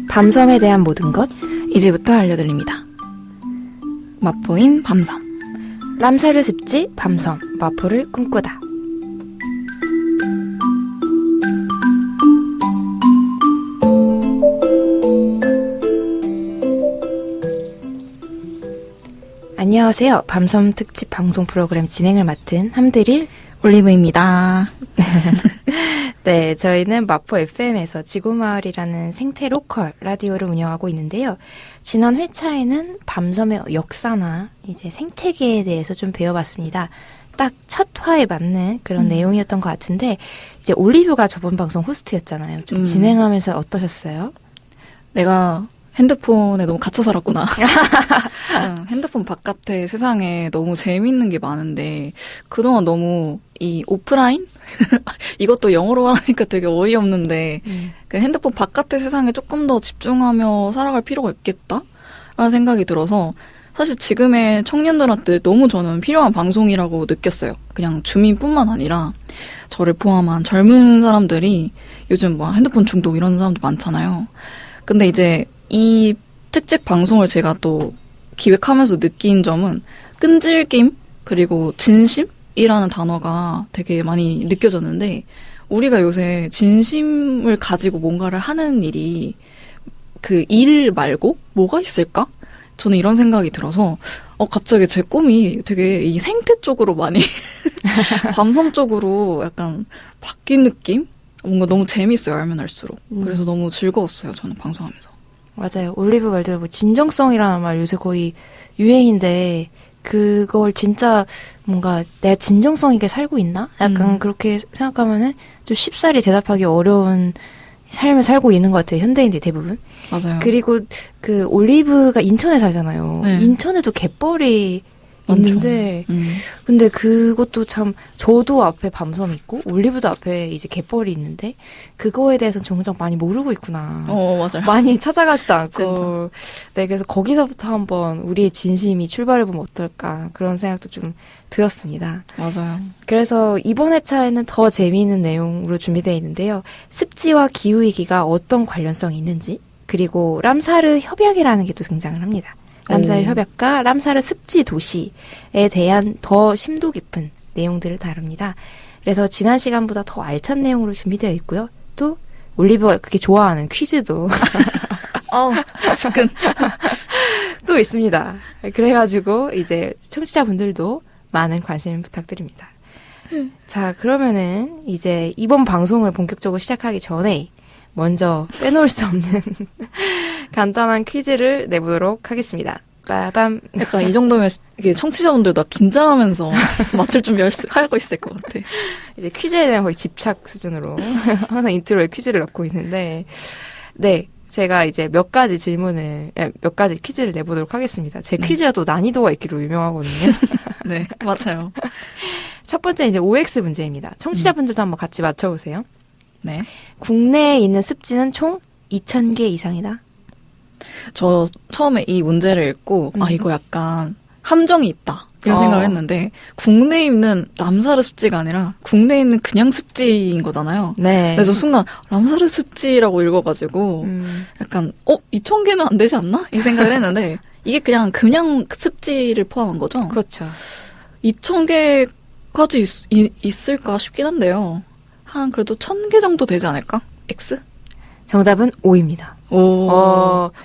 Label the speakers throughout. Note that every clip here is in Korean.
Speaker 1: 밤섬에 대한 모든 것
Speaker 2: 이제부터 알려드립니다. 마포인 밤섬.
Speaker 1: 람사르 습지 밤섬 마포를 꿈꾸다. 안녕하세요. 밤섬 특집 방송 프로그램 진행을 맡은 함드릴
Speaker 2: 올리브입니다.
Speaker 1: 네, 저희는 마포 FM에서 지구마을이라는 생태 로컬 라디오를 운영하고 있는데요. 지난 회차에는 밤섬의 역사나 이제 생태계에 대해서 좀 배워봤습니다. 딱 첫 화에 맞는 그런 내용이었던 것 같은데, 이제 올리브가 저번 방송 호스트였잖아요. 좀 진행하면서 어떠셨어요?
Speaker 2: 내가 핸드폰에 너무 갇혀 살았구나. 핸드폰 바깥에 세상에 너무 재밌는 게 많은데 그동안 너무 이 오프라인? 이것도 영어로 말하니까 되게 어이없는데 그 핸드폰 바깥의 세상에 조금 더 집중하며 살아갈 필요가 있겠다? 라는 생각이 들어서 사실 지금의 청년들한테 너무 저는 필요한 방송이라고 느꼈어요. 그냥 주민뿐만 아니라 저를 포함한 젊은 사람들이 요즘 뭐 핸드폰 중독 이런 사람도 많잖아요. 근데 이제 이 특집 방송을 제가 또 기획하면서 느낀 점은 끈질김 그리고 진심이라는 단어가 되게 많이 느껴졌는데, 우리가 요새 진심을 가지고 뭔가를 하는 일이 그 일 말고 뭐가 있을까? 저는 이런 생각이 들어서 갑자기 제 꿈이 되게 이 생태 쪽으로 많이 밤섬 쪽으로 약간 바뀐 느낌? 뭔가 너무 재밌어요, 알면 알수록. 그래서 너무 즐거웠어요, 저는 방송하면서.
Speaker 1: 맞아요. 올리브 말대로 뭐 진정성이라는 말 요새 거의 유행인데, 그걸 진짜 뭔가 내가 진정성 있게 살고 있나? 약간 그렇게 생각하면은 좀 쉽사리 대답하기 어려운 삶을 살고 있는 것 같아요. 현대인들이 대부분.
Speaker 2: 맞아요.
Speaker 1: 그리고 그 올리브가 인천에 살잖아요.
Speaker 2: 네.
Speaker 1: 인천에도 갯벌이 있는데, 근데 그것도 참, 저도 앞에 밤섬 있고, 올리브도 앞에 이제 갯벌이 있는데, 그거에 대해서 정작 많이 모르고 있구나.
Speaker 2: 맞아요.
Speaker 1: 많이 찾아가지도 않고.
Speaker 2: 진짜.
Speaker 1: 네, 그래서 거기서부터 한번 우리의 진심이 출발해보면 어떨까, 그런 생각도 좀 들었습니다.
Speaker 2: 맞아요.
Speaker 1: 그래서 이번 회차에는 더 재미있는 내용으로 준비되어 있는데요. 습지와 기후위기가 어떤 관련성이 있는지, 그리고 람사르 협약이라는 게 또 등장을 합니다. 람사르 협약과 람사르 습지 도시에 대한 더 심도 깊은 내용들을 다룹니다. 그래서 지난 시간보다 더 알찬 내용으로 준비되어 있고요. 또 올리브가 그렇게 좋아하는 퀴즈도
Speaker 2: 지금
Speaker 1: 또 있습니다. 그래가지고 이제 청취자분들도 많은 관심 부탁드립니다. 자, 그러면은 이제 이번 방송을 본격적으로 시작하기 전에 먼저 빼놓을 수 없는 간단한 퀴즈를 내보도록 하겠습니다. 빠밤.
Speaker 2: 약간 이 정도면 이게 청취자분들도 긴장하면서 맞출 준비하고 있을 것 같아.
Speaker 1: 이제 퀴즈에 대한 거의 집착 수준으로 항상 인트로에 퀴즈를 넣고 있는데, 네, 제가 이제 몇 가지 퀴즈를 내보도록 하겠습니다. 제 퀴즈가 또 난이도가 있기로 유명하거든요.
Speaker 2: 네, 맞아요.
Speaker 1: 첫 번째 이제 OX 문제입니다. 청취자분들도 한번 같이 맞춰보세요.
Speaker 2: 네.
Speaker 1: 국내에 있는 습지는 총 2,000개 이상이다.
Speaker 2: 저 처음에 이 문제를 읽고 이거 약간 함정이 있다 이런 생각을 했는데, 국내에 있는 람사르 습지가 아니라 국내에 있는 그냥 습지인 거잖아요.
Speaker 1: 네.
Speaker 2: 그래서 순간 람사르 습지라고 읽어가지고 약간 2,000개는 안 되지 않나? 이 생각을 했는데 이게 그냥 습지를 포함한 거죠?
Speaker 1: 그렇죠.
Speaker 2: 2,000개까지 있을까 싶긴 한데요. 한 그래도 1,000개 정도 되지 않을까? X?
Speaker 1: 정답은 O입니다.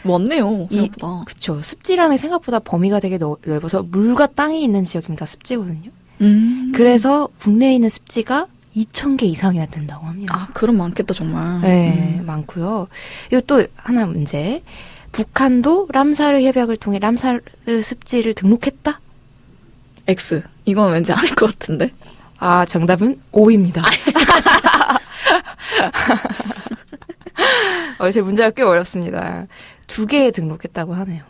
Speaker 2: 맞네요, 생각보다.
Speaker 1: 그쵸. 습지라는 게 생각보다 범위가 되게 넓어서 물과 땅이 있는 지역이면 다 습지거든요. 그래서 국내에 있는 습지가 2,000개 이상이나 된다고 합니다.
Speaker 2: 그럼 많겠다, 정말.
Speaker 1: 네, 많고요. 그리고 또 하나 문제. 북한도 람사르 협약을 통해 람사르 습지를 등록했다?
Speaker 2: X. 이건 왠지 아닐 것 같은데.
Speaker 1: 정답은 O입니다. 제 문제가 꽤 어렵습니다. 2개에 등록했다고 하네요.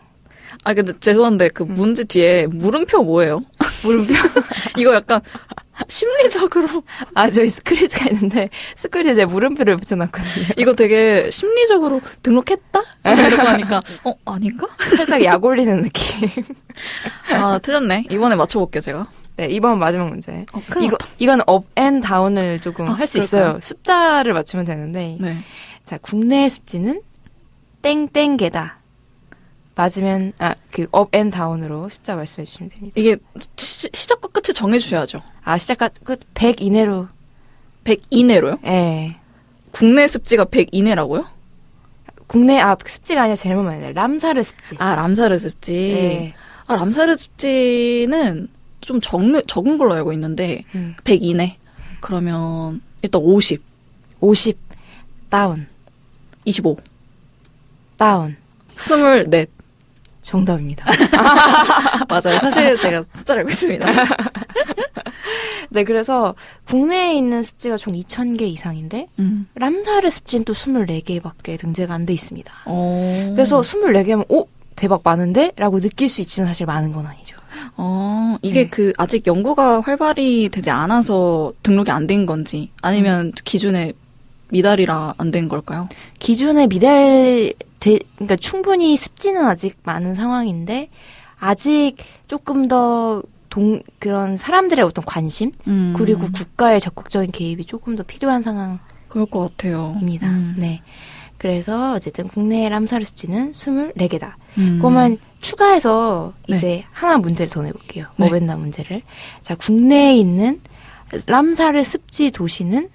Speaker 2: 근데 죄송한데 그 문제 뒤에 물음표 뭐예요?
Speaker 1: 물음표?
Speaker 2: 이거 약간 심리적으로.
Speaker 1: 저희 스크립트가 있는데 스크립트에 제가 물음표를 붙여놨거든요.
Speaker 2: 이거 되게 심리적으로 등록했다? 이러고 하니까 아닌가?
Speaker 1: 살짝 약 올리는 느낌.
Speaker 2: 틀렸네. 이번에 맞춰볼게요, 제가.
Speaker 1: 네, 이번 마지막 문제.
Speaker 2: 큰일
Speaker 1: 이건 업 앤 다운을 조금 할 수
Speaker 2: 그럴까요?
Speaker 1: 있어요. 숫자를 맞추면 되는데.
Speaker 2: 네.
Speaker 1: 자, 국내 습지는 땡땡개다. 맞으면 업 앤 다운으로 숫자 말씀해 주시면 됩니다.
Speaker 2: 이게 시작과 끝을 정해주셔야죠.
Speaker 1: 시작과 끝 100 이내로.
Speaker 2: 100 이내로요?
Speaker 1: 예.
Speaker 2: 국내 습지가 100 이내라고요?
Speaker 1: 국내 습지가 아니라 잘못 말했네요. 람사르 습지.
Speaker 2: 람사르 습지.
Speaker 1: 예.
Speaker 2: 람사르 습지는 좀 적은 걸로 알고 있는데 100 이내. 그러면 일단 50.
Speaker 1: 50 다운.
Speaker 2: 25.
Speaker 1: 다운.
Speaker 2: 24.
Speaker 1: 정답입니다.
Speaker 2: 맞아요. 사실 제가 숫자를 알고 있습니다.
Speaker 1: 네, 그래서 국내에 있는 습지가 총 2,000개 이상인데 람사르 습지는 또 24개밖에 등재가 안 돼 있습니다. 그래서 24개면 대박 많은데? 라고 느낄 수 있지만 사실 많은 건 아니죠.
Speaker 2: 이게 아직 연구가 활발히 되지 않아서 등록이 안 된 건지 아니면 기준에 미달이라 안 된 걸까요?
Speaker 1: 기준에 그러니까 충분히 습지는 아직 많은 상황인데 아직 조금 더 그런 사람들의 어떤 관심 그리고 국가의 적극적인 개입이 조금 더 필요한 상황입니다.
Speaker 2: 그럴 것 같아요.
Speaker 1: 네. 그래서 어쨌든 국내 람사르 습지는 24개다. 그러면 추가해서 이제 하나 문제를 더 내볼게요.
Speaker 2: 네.
Speaker 1: 머벤다 문제를. 자, 국내에 있는 람사르 습지 도시는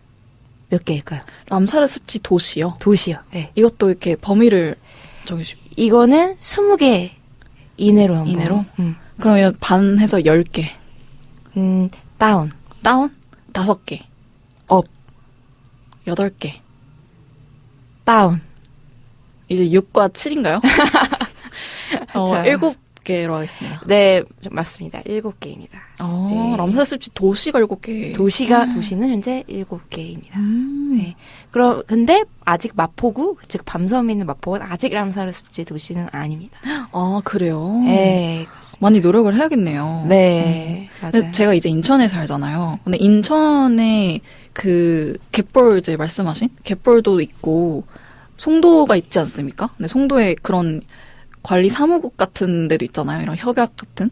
Speaker 1: 몇 개일까요?
Speaker 2: 람사르 습지 도시요?
Speaker 1: 도시요. 네.
Speaker 2: 이것도 이렇게 범위를 적으시고.
Speaker 1: 이거는 20개 이내로 한번.
Speaker 2: 이내로? 그러면 반 해서 10개.
Speaker 1: 다운.
Speaker 2: 다운? 5개.
Speaker 1: 업.
Speaker 2: 8개.
Speaker 1: 다운.
Speaker 2: 이제 6과 7인가요?
Speaker 1: 자.
Speaker 2: 7개로 하겠습니다.
Speaker 1: 네, 맞습니다. 7개입니다. 네.
Speaker 2: 람사르 습지 도시가 7개.
Speaker 1: 도시는 현재 7개입니다. 네. 근데 아직 마포구, 즉 밤섬에 있는 마포구는 아직 람사르 습지 도시는 아닙니다.
Speaker 2: 그래요?
Speaker 1: 네, 그렇습니다.
Speaker 2: 많이 노력을 해야겠네요.
Speaker 1: 네,
Speaker 2: 근데
Speaker 1: 맞아요.
Speaker 2: 제가 이제 인천에 살잖아요. 근데 인천에 갯벌 이제 말씀하신 갯벌도 있고 송도가 있지 않습니까? 근데 송도에 그런 관리 사무국 같은 데도 있잖아요. 이런 협약 같은.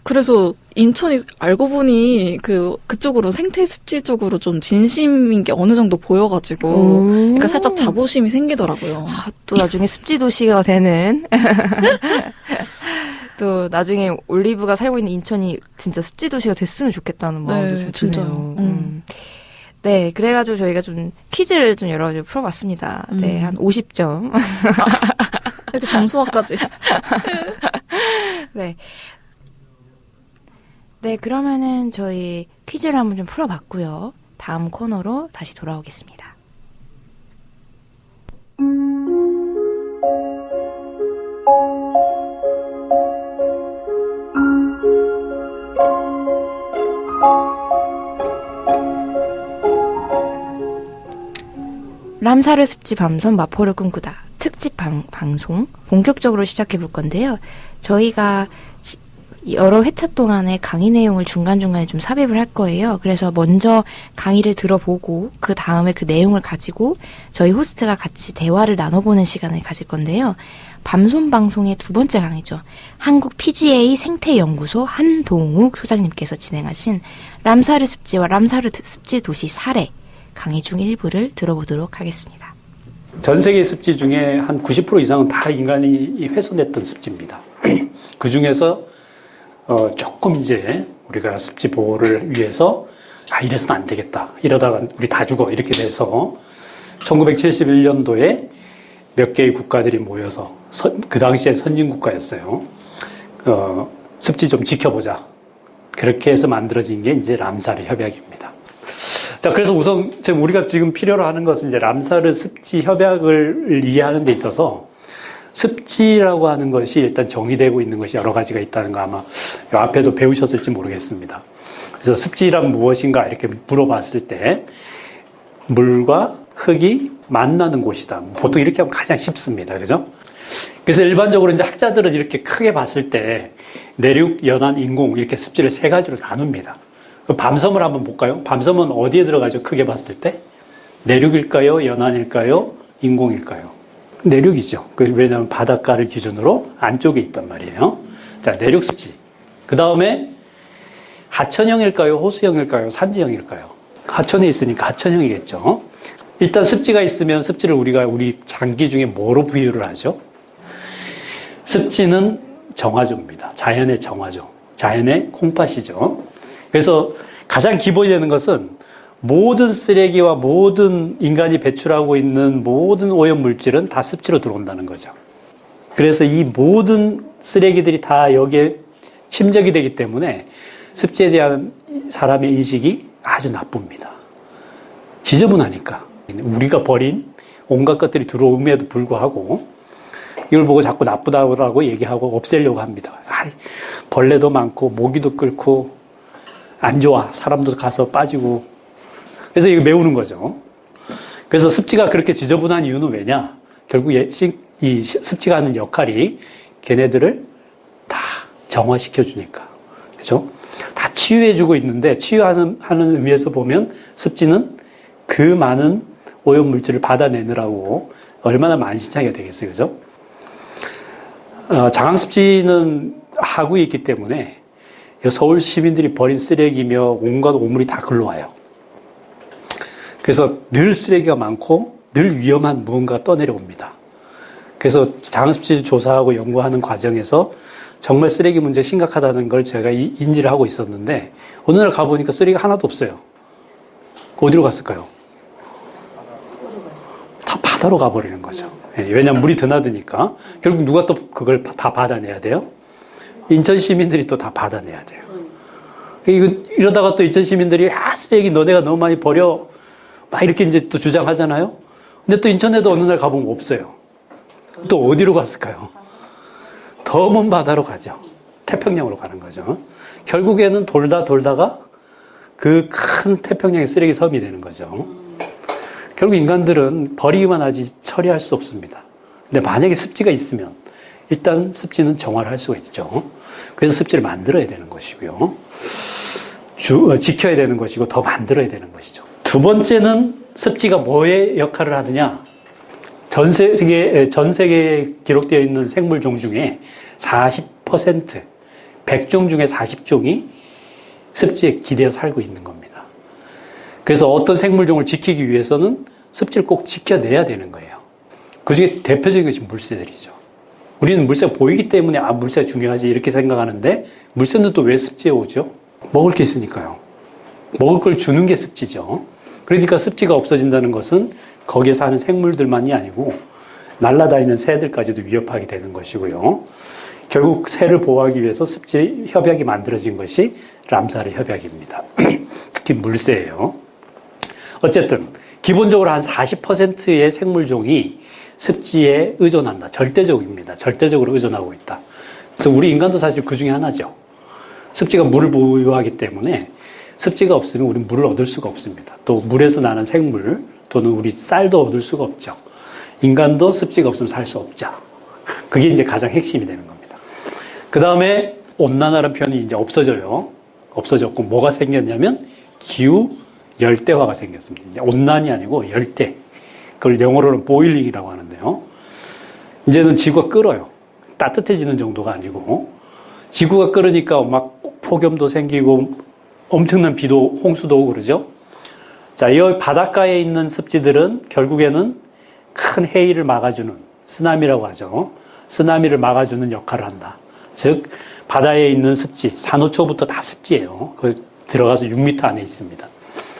Speaker 2: 그래서 인천이 알고 보니 그쪽으로 생태 습지 쪽으로 좀 진심인 게 어느 정도 보여가지고 그러니까 살짝 자부심이 생기더라고요.
Speaker 1: 또 나중에 습지 도시가 되는 또 나중에 올리브가 살고 있는 인천이 진짜 습지 도시가 됐으면 좋겠다는 마음도 좀
Speaker 2: 진짜요.
Speaker 1: 드네요. 네, 그래가지고 저희가 좀 퀴즈를 좀 여러 가지 풀어봤습니다. 네, 한 50점.
Speaker 2: 이렇게 점수화까지.
Speaker 1: 네. 네, 그러면은 저희 퀴즈를 한번 좀 풀어봤고요. 다음 코너로 다시 돌아오겠습니다. 람사르 습지 밤섬 마포를 꿈꾸다 특집 방송 본격적으로 시작해 볼 건데요. 저희가 여러 회차 동안의 강의 내용을 중간중간에 좀 삽입을 할 거예요. 그래서 먼저 강의를 들어보고 그 다음에 그 내용을 가지고 저희 호스트가 같이 대화를 나눠보는 시간을 가질 건데요. 밤솜 방송의 두 번째 강의죠. 한국 PGA 생태연구소 한동욱 소장님께서 진행하신 람사르 습지와 람사르 습지 도시 사례 강의 중 일부를 들어보도록 하겠습니다.
Speaker 3: 전 세계 습지 중에 한 90% 이상은 다 인간이 훼손했던 습지입니다. 그 중에서 조금 이제 우리가 습지 보호를 위해서 이래서는 안 되겠다. 이러다가 우리 다 죽어. 이렇게 돼서 1971년도에 몇 개의 국가들이 모여서 그 당시에 선진국가였어요. 습지 좀 지켜보자. 그렇게 해서 만들어진 게 이제 람사르 협약입니다. 자, 그래서 우선 우리가 지금 필요로 하는 것은 이제 람사르 습지 협약을 이해하는 데 있어서 습지라고 하는 것이 일단 정의되고 있는 것이 여러 가지가 있다는 거 아마 이 앞에도 배우셨을지 모르겠습니다. 그래서 습지란 무엇인가 이렇게 물어봤을 때 물과 흙이 만나는 곳이다. 보통 이렇게 하면 가장 쉽습니다. 그죠? 그래서 일반적으로 이제 학자들은 이렇게 크게 봤을 때 내륙, 연안, 인공 이렇게 습지를 세 가지로 나눕니다. 밤섬을 한번 볼까요? 밤섬은 어디에 들어가죠? 크게 봤을 때? 내륙일까요? 연안일까요? 인공일까요? 내륙이죠. 왜냐하면 바닷가를 기준으로 안쪽에 있단 말이에요. 자, 내륙 습지. 그 다음에 하천형일까요? 호수형일까요? 산지형일까요? 하천에 있으니까 하천형이겠죠. 일단 습지가 있으면 습지를 우리 장기 중에 뭐로 비유를 하죠? 습지는 정화조입니다. 자연의 정화조. 자연의 콩팥이죠. 그래서 가장 기본이 되는 것은 모든 쓰레기와 모든 인간이 배출하고 있는 모든 오염 물질은 다 습지로 들어온다는 거죠. 그래서 이 모든 쓰레기들이 다 여기에 침적이 되기 때문에 습지에 대한 사람의 인식이 아주 나쁩니다. 지저분하니까. 우리가 버린 온갖 것들이 들어옴에도 불구하고 이걸 보고 자꾸 나쁘다고 얘기하고 없애려고 합니다. 벌레도 많고 모기도 끓고 안 좋아. 사람도 가서 빠지고. 그래서 이거 메우는 거죠. 그래서 습지가 그렇게 지저분한 이유는 왜냐? 결국 이 습지가 하는 역할이 걔네들을 다 정화시켜주니까. 그죠? 다 치유해주고 있는데 치유하는 의미에서 보면 습지는 그 많은 오염물질을 받아내느라고 얼마나 만신창이가 되겠어요. 그죠? 장항습지는 하구에 있기 때문에 서울 시민들이 버린 쓰레기며 온갖 오물이 다 글로 와요. 그래서 늘 쓰레기가 많고 늘 위험한 무언가가 떠내려옵니다. 그래서 장항습지 조사하고 연구하는 과정에서 정말 쓰레기 문제 심각하다는 걸 제가 인지를 하고 있었는데 어느 날 가보니까 쓰레기가 하나도 없어요. 어디로 갔을까요? 다 바다로 가버리는 거죠. 왜냐하면 물이 드나드니까 결국 누가 또 그걸 다 받아내야 돼요? 인천 시민들이 또 다 받아내야 돼요. 이러다가 또 인천 시민들이 쓰레기 너네가 너무 많이 버려 막 이렇게 이제 또 주장하잖아요. 근데 또 인천에도 어느 날 가보면 없어요. 또 어디로 갔을까요? 더 먼 바다로 가죠. 태평양으로 가는 거죠. 결국에는 돌다가 그 큰 태평양의 쓰레기 섬이 되는 거죠. 결국 인간들은 버리기만 하지 처리할 수 없습니다. 근데 만약에 습지가 있으면 일단 습지는 정화를 할 수가 있죠. 그래서 습지를 만들어야 되는 것이고요. 지켜야 되는 것이고 더 만들어야 되는 것이죠. 두 번째는 습지가 뭐의 역할을 하느냐. 전 세계에 기록되어 있는 생물종 중에 40%, 100종 중에 40종이 습지에 기대어 살고 있는 겁니다. 그래서 어떤 생물종을 지키기 위해서는 습지를 꼭 지켜내야 되는 거예요. 그 중에 대표적인 것이 물새들이죠. 우리는 물새가 보이기 때문에 물새가 중요하지 이렇게 생각하는데 물새는 또 왜 습지에 오죠? 먹을 게 있으니까요. 먹을 걸 주는 게 습지죠. 그러니까 습지가 없어진다는 것은 거기에 사는 생물들만이 아니고 날아다니는 새들까지도 위협하게 되는 것이고요. 결국 새를 보호하기 위해서 습지 협약이 만들어진 것이 람사르 협약입니다. 특히 물새예요. 어쨌든 기본적으로 한 40%의 생물종이 습지에 의존한다. 절대적입니다. 절대적으로 의존하고 있다. 그래서 우리 인간도 사실 그 중에 하나죠. 습지가 물을 보유하기 때문에 습지가 없으면 우리는 물을 얻을 수가 없습니다. 또 물에서 나는 생물 또는 우리 쌀도 얻을 수가 없죠. 인간도 습지가 없으면 살 수 없죠. 그게 이제 가장 핵심이 되는 겁니다. 그 다음에 온난화라는 표현이 이제 없어져요. 없어졌고 뭐가 생겼냐면 기후 열대화가 생겼습니다. 이제 온난이 아니고 열대. 그걸 영어로는 보일링이라고 하는데요. 이제는 지구가 끓어요. 따뜻해지는 정도가 아니고 지구가 끓으니까 막 폭염도 생기고 엄청난 비도 홍수도 오고 그러죠. 자, 이 바닷가에 있는 습지들은 결국에는 큰 해일을 막아주는 쓰나미라고 하죠. 쓰나미를 막아주는 역할을 한다. 즉 바다에 있는 습지, 산호초부터 다 습지예요. 그 들어가서 6m 안에 있습니다.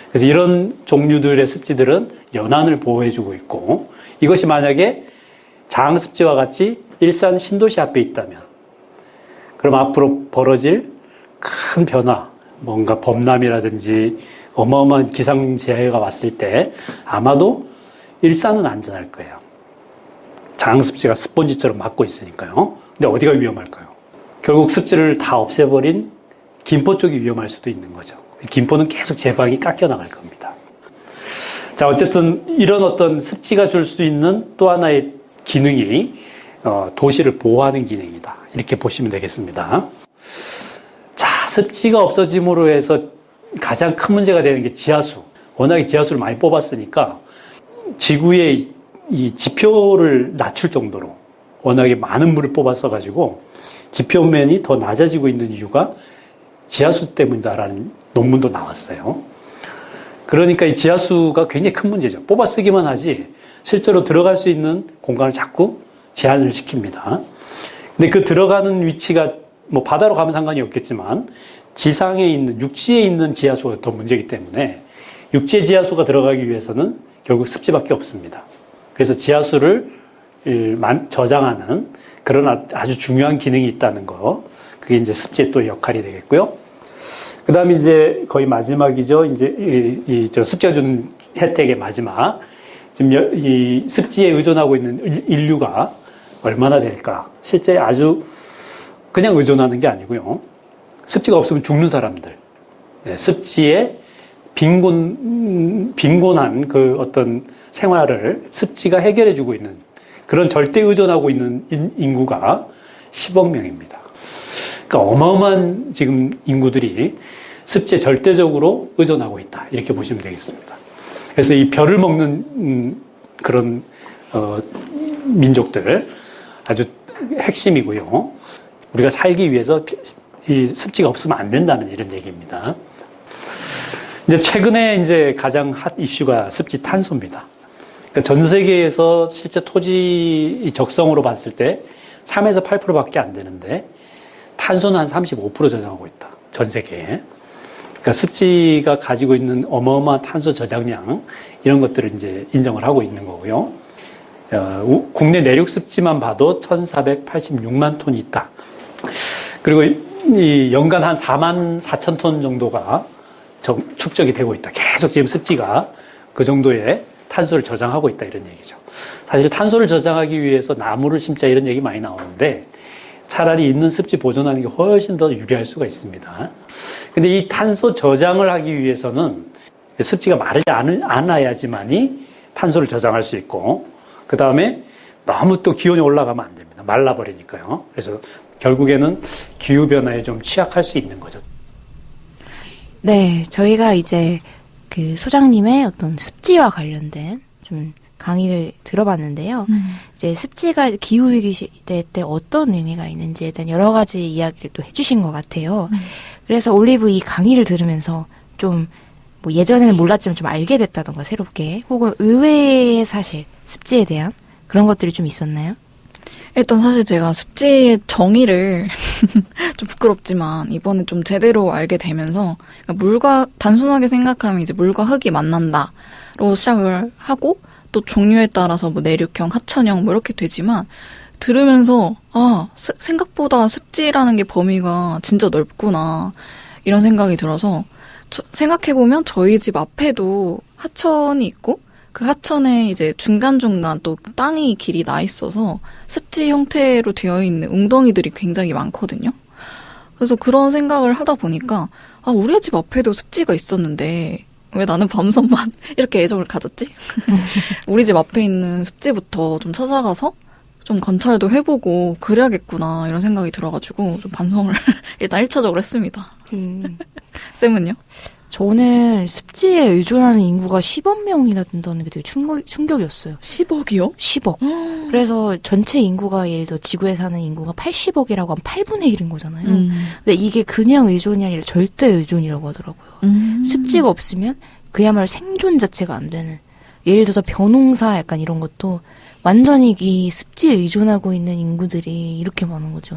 Speaker 3: 그래서 이런 종류들의 습지들은 연안을 보호해주고 있고 이것이 만약에 장항습지와 같이 일산 신도시 앞에 있다면 그럼 앞으로 벌어질 큰 변화, 뭔가 범람이라든지 어마어마한 기상재해가 왔을 때 아마도 일산은 안전할 거예요. 장항습지가 스펀지처럼 막고 있으니까요. 근데 어디가 위험할까요? 결국 습지를 다 없애버린 김포 쪽이 위험할 수도 있는 거죠. 김포는 계속 제방이 깎여 나갈 겁니다. 자, 어쨌든 이런 어떤 습지가 줄 수 있는 또 하나의 기능이 도시를 보호하는 기능이다. 이렇게 보시면 되겠습니다. 자, 습지가 없어짐으로 해서 가장 큰 문제가 되는 게 지하수. 워낙에 지하수를 많이 뽑았으니까 지구의 이 지표를 낮출 정도로 워낙에 많은 물을 뽑았어가지고 지표면이 더 낮아지고 있는 이유가 지하수 때문이다라는 논문도 나왔어요. 그러니까 이 지하수가 굉장히 큰 문제죠. 뽑아 쓰기만 하지 실제로 들어갈 수 있는 공간을 자꾸 제한을 시킵니다. 근데 그 들어가는 위치가 뭐 바다로 가면 상관이 없겠지만 지상에 있는, 육지에 있는 지하수가 더 문제이기 때문에 육지에 지하수가 들어가기 위해서는 결국 습지밖에 없습니다. 그래서 지하수를 저장하는 그런 아주 중요한 기능이 있다는 거. 그게 이제 습지의 또 역할이 되겠고요. 그 다음에 이제 거의 마지막이죠. 이제 저 습지가 주는 혜택의 마지막. 지금 이 습지에 의존하고 있는 인류가 얼마나 될까? 실제 아주 그냥 의존하는 게 아니고요. 습지가 없으면 죽는 사람들. 네, 습지에 빈곤한 그 어떤 생활을 습지가 해결해주고 있는 그런 절대 의존하고 있는 인구가 10억 명입니다. 그러니까 어마어마한 지금 인구들이 습지에 절대적으로 의존하고 있다. 이렇게 보시면 되겠습니다. 그래서 이 별을 먹는 그런 민족들 아주 핵심이고요. 우리가 살기 위해서 이 습지가 없으면 안 된다는 이런 얘기입니다. 이제 최근에 이제 가장 핫 이슈가 습지 탄소입니다. 그러니까 전 세계에서 실제 토지 적성으로 봤을 때 3에서 8%밖에 안 되는데 탄소는 한 35% 저장하고 있다. 전 세계에. 그러니까 습지가 가지고 있는 어마어마한 탄소 저장량 이런 것들을 이제 인정을 하고 있는 거고요. 국내 내륙 습지만 봐도 1,486만 톤이 있다. 그리고 이 연간 한 4만 4천 톤 정도가 축적이 되고 있다. 계속 지금 습지가 그 정도의 탄소를 저장하고 있다 이런 얘기죠. 사실 탄소를 저장하기 위해서 나무를 심자 이런 얘기 많이 나오는데 차라리 있는 습지 보존하는 게 훨씬 더 유리할 수가 있습니다. 근데 이 탄소 저장을 하기 위해서는 습지가 마르지 않아야지만이 탄소를 저장할 수 있고 그 다음에 너무 또 기온이 올라가면 안 됩니다. 말라버리니까요. 그래서 결국에는 기후변화에 좀 취약할 수 있는 거죠.
Speaker 1: 네, 저희가 이제 그 소장님의 어떤 습지와 관련된 좀 강의를 들어봤는데요. 이제 습지가 기후위기 시대 때 어떤 의미가 있는지에 대한 여러 가지 이야기를 또 해주신 것 같아요. 그래서 올리브 이 강의를 들으면서 좀 뭐 예전에는 몰랐지만 좀 알게 됐다던가 새롭게 혹은 의외의 사실, 습지에 대한 그런 것들이 좀 있었나요?
Speaker 2: 일단 사실 제가 습지의 정의를 좀 부끄럽지만 이번에 좀 제대로 알게 되면서 물과 단순하게 생각하면 이제 물과 흙이 만난다로 시작을 하고 또 종류에 따라서 뭐 내륙형, 하천형 뭐 이렇게 되지만 들으면서 생각보다 습지라는 게 범위가 진짜 넓구나 이런 생각이 들어서 생각해보면 저희 집 앞에도 하천이 있고 그 하천에 이제 중간중간 또 땅이 길이 나 있어서 습지 형태로 되어 있는 웅덩이들이 굉장히 많거든요. 그래서 그런 생각을 하다 보니까 우리 집 앞에도 습지가 있었는데 왜 나는 밤섬만 이렇게 애정을 가졌지? 우리 집 앞에 있는 습지부터 좀 찾아가서 좀 관찰도 해보고 그래야겠구나 이런 생각이 들어가지고 좀 반성을 일단 1차적으로 했습니다. 쌤은요?
Speaker 1: 저는 습지에 의존하는 인구가 10억 명이나 된다는 게 되게 충격이었어요.
Speaker 2: 10억이요?
Speaker 1: 10억. 그래서 전체 인구가 예를 들어 지구에 사는 인구가 80억이라고 하면 8분의 1인 거잖아요. 근데 이게 그냥 의존이 아니라 절대 의존이라고 하더라고요. 습지가 없으면 그야말로 생존 자체가 안 되는. 예를 들어서 벼농사 약간 이런 것도 완전히 이 습지에 의존하고 있는 인구들이 이렇게 많은 거죠.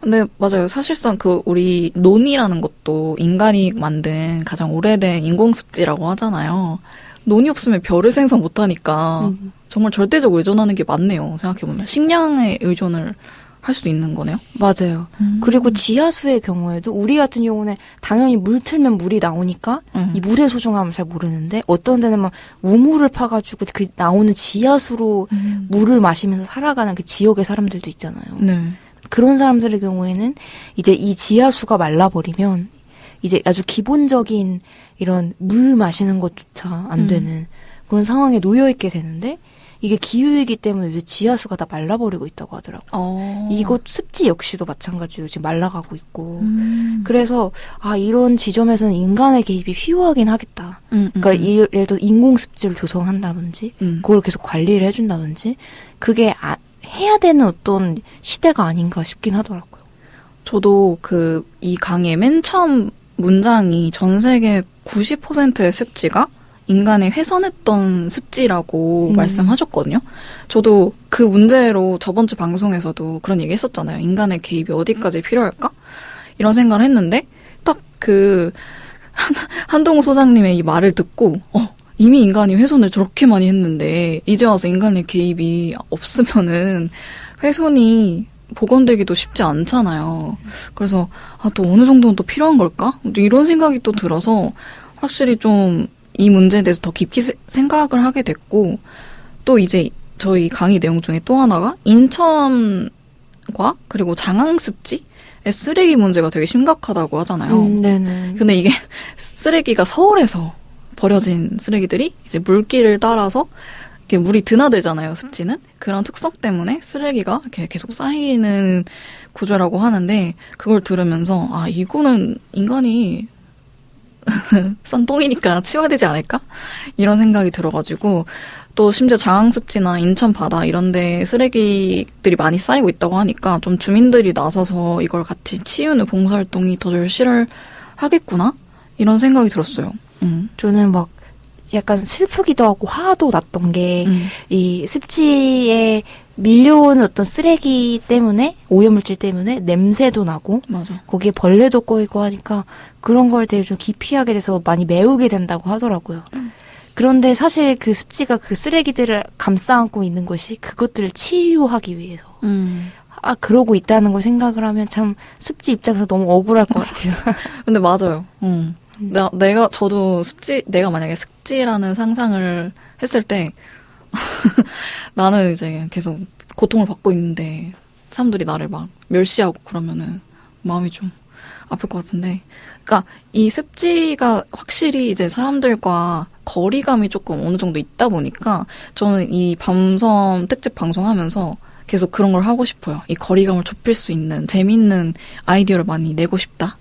Speaker 2: 근데 맞아요. 사실상 우리 논이라는 것도 인간이 만든 가장 오래된 인공습지라고 하잖아요. 논이 없으면 벼를 생산 못하니까 정말 절대적 의존하는 게 맞네요. 생각해보면. 식량에 의존을 할 수도 있는 거네요.
Speaker 1: 맞아요. 그리고 지하수의 경우에도 우리 같은 경우는 당연히 물 틀면 물이 나오니까 이 물의 소중함을 잘 모르는데 어떤 데는 막 우물을 파가지고 그 나오는 지하수로 물을 마시면서 살아가는 그 지역의 사람들도 있잖아요.
Speaker 2: 네.
Speaker 1: 그런 사람들의 경우에는 이제 이 지하수가 말라버리면 이제 아주 기본적인 이런 물 마시는 것조차 안 되는 그런 상황에 놓여 있게 되는데 이게 기후이기 때문에 요새 지하수가 다 말라버리고 있다고 하더라고요. 이곳 습지 역시도 마찬가지로 지금 말라가고 있고. 그래서 이런 지점에서는 인간의 개입이 필요하긴 하겠다. 그러니까 예를 들어 인공습지를 조성한다든지 그걸 계속 관리를 해준다든지 그게 해야 되는 어떤 시대가 아닌가 싶긴 하더라고요.
Speaker 2: 저도 이 강의 맨 처음 문장이 전 세계 90%의 습지가 인간의 훼손했던 습지라고 말씀하셨거든요. 저도 그 문제로 저번 주 방송에서도 그런 얘기 했었잖아요. 인간의 개입이 어디까지 필요할까? 이런 생각을 했는데 딱 그 한동호 소장님의 이 말을 듣고 이미 인간이 훼손을 저렇게 많이 했는데 이제 와서 인간의 개입이 없으면은 훼손이 복원되기도 쉽지 않잖아요. 그래서 또 어느 정도는 또 필요한 걸까? 이런 생각이 또 들어서 확실히 좀 이 문제에 대해서 더 깊이 생각을 하게 됐고 또 이제 저희 강의 내용 중에 또 하나가 인천과 그리고 장항습지의 쓰레기 문제가 되게 심각하다고 하잖아요.
Speaker 1: 네네.
Speaker 2: 근데 이게 쓰레기가 서울에서 버려진 쓰레기들이 이제 물길을 따라서 이렇게 물이 드나들잖아요, 습지는. 그런 특성 때문에 쓰레기가 이렇게 계속 쌓이는 구조라고 하는데 그걸 들으면서 이거는 인간이 싼 똥이니까 치워야 되지 않을까? 이런 생각이 들어가지고 또 심지어 장항습지나 인천 바다 이런 데 쓰레기들이 많이 쌓이고 있다고 하니까 좀 주민들이 나서서 이걸 같이 치우는 봉사활동이 더 절실을 하겠구나? 이런 생각이 들었어요.
Speaker 1: 저는 막 약간 슬프기도 하고 화도 났던 게 이 습지에 밀려오는 어떤 쓰레기 때문에 오염물질 때문에 냄새도 나고
Speaker 2: 맞아.
Speaker 1: 거기에 벌레도 꼬이고 하니까 그런 걸 되게 좀 기피하게 돼서 많이 메우게 된다고 하더라고요. 그런데 사실 그 습지가 그 쓰레기들을 감싸안고 있는 것이 그것들을 치유하기 위해서 그러고 있다는 걸 생각을 하면 참 습지 입장에서 너무 억울할 것 같아요.
Speaker 2: 근데 맞아요. 내가 만약에 습지라는 상상을 했을 때 나는 이제 계속 고통을 받고 있는데 사람들이 나를 막 멸시하고 그러면은 마음이 좀 아플 것 같은데. 그러니까 이 습지가 확실히 이제 사람들과 거리감이 조금 어느 정도 있다 보니까 저는 이 밤섬 특집 방송하면서 계속 그런 걸 하고 싶어요. 이 거리감을 좁힐 수 있는 재밌는 아이디어를 많이 내고 싶다.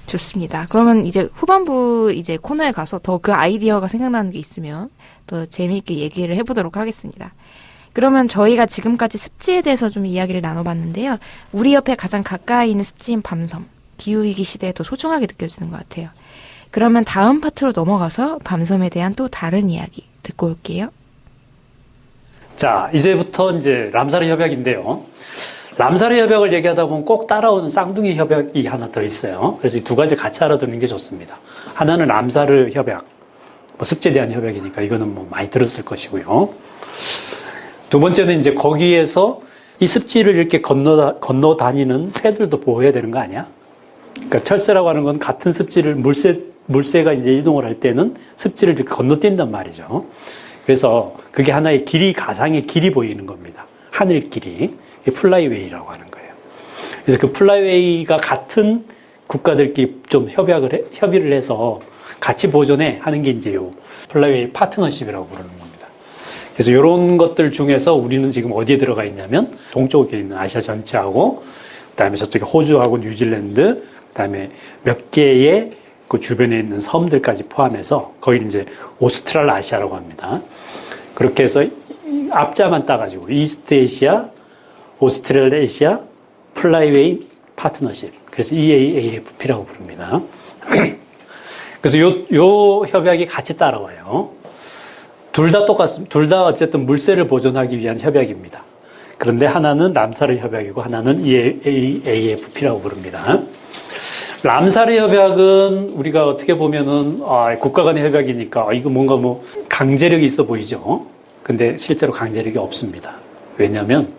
Speaker 1: 좋습니다. 그러면 이제 후반부 이제 코너에 가서 더 그 아이디어가 생각나는 게 있으면 더 재미있게 얘기를 해보도록 하겠습니다. 그러면 저희가 지금까지 습지에 대해서 좀 이야기를 나눠봤는데요. 우리 옆에 가장 가까이 있는 습지인 밤섬, 기후위기 시대에 더 소중하게 느껴지는 것 같아요. 그러면 다음 파트로 넘어가서 밤섬에 대한 또 다른 이야기 듣고 올게요.
Speaker 3: 자, 이제부터 이제 람사르 협약인데요. 람사르 협약을 얘기하다 보면 꼭 따라오는 쌍둥이 협약이 하나 더 있어요. 그래서 이 두 가지 같이 알아두는 게 좋습니다. 하나는 람사르 협약, 습지에 대한 협약이니까 이거는 많이 들었을 것이고요. 두 번째는 이제 거기에서 이 습지를 이렇게 건너 다니는 새들도 보호해야 되는 거 아니야? 그러니까 철새라고 하는 건 같은 습지를 물새가 이제 이동을 할 때는 습지를 이렇게 건너뛴단 말이죠. 그래서 그게 하나의 길이, 가상의 길이 보이는 겁니다. 하늘 길이. 플라이웨이라고 하는 거예요. 그래서 그 플라이웨이가 같은 국가들끼리 좀 협의를 해서 같이 보존해 하는 게 이제 요 플라이웨이 파트너십이라고 부르는 겁니다. 그래서 이런 것들 중에서 우리는 지금 어디에 들어가 있냐면 동쪽에 있는 아시아 전체하고 그다음에 저쪽에 호주하고 뉴질랜드 그다음에 몇 개의 그 주변에 있는 섬들까지 포함해서 거기는 이제 오스트랄아시아라고 합니다. 그렇게 해서 앞자만 따가지고 이스트에시아, 오스트랄아시아 플라이웨이 파트너십. 그래서 EAAFP라고 부릅니다. 그래서 요 협약이 같이 따라와요. 둘 다 똑같습니다. 둘 다 어쨌든 물새를 보존하기 위한 협약입니다. 그런데 하나는 람사르 협약이고 하나는 EAAFP라고 부릅니다. 람사르 협약은 우리가 어떻게 보면은 국가 간의 협약이니까 이거 뭔가 강제력이 있어 보이죠. 근데 실제로 강제력이 없습니다. 왜냐하면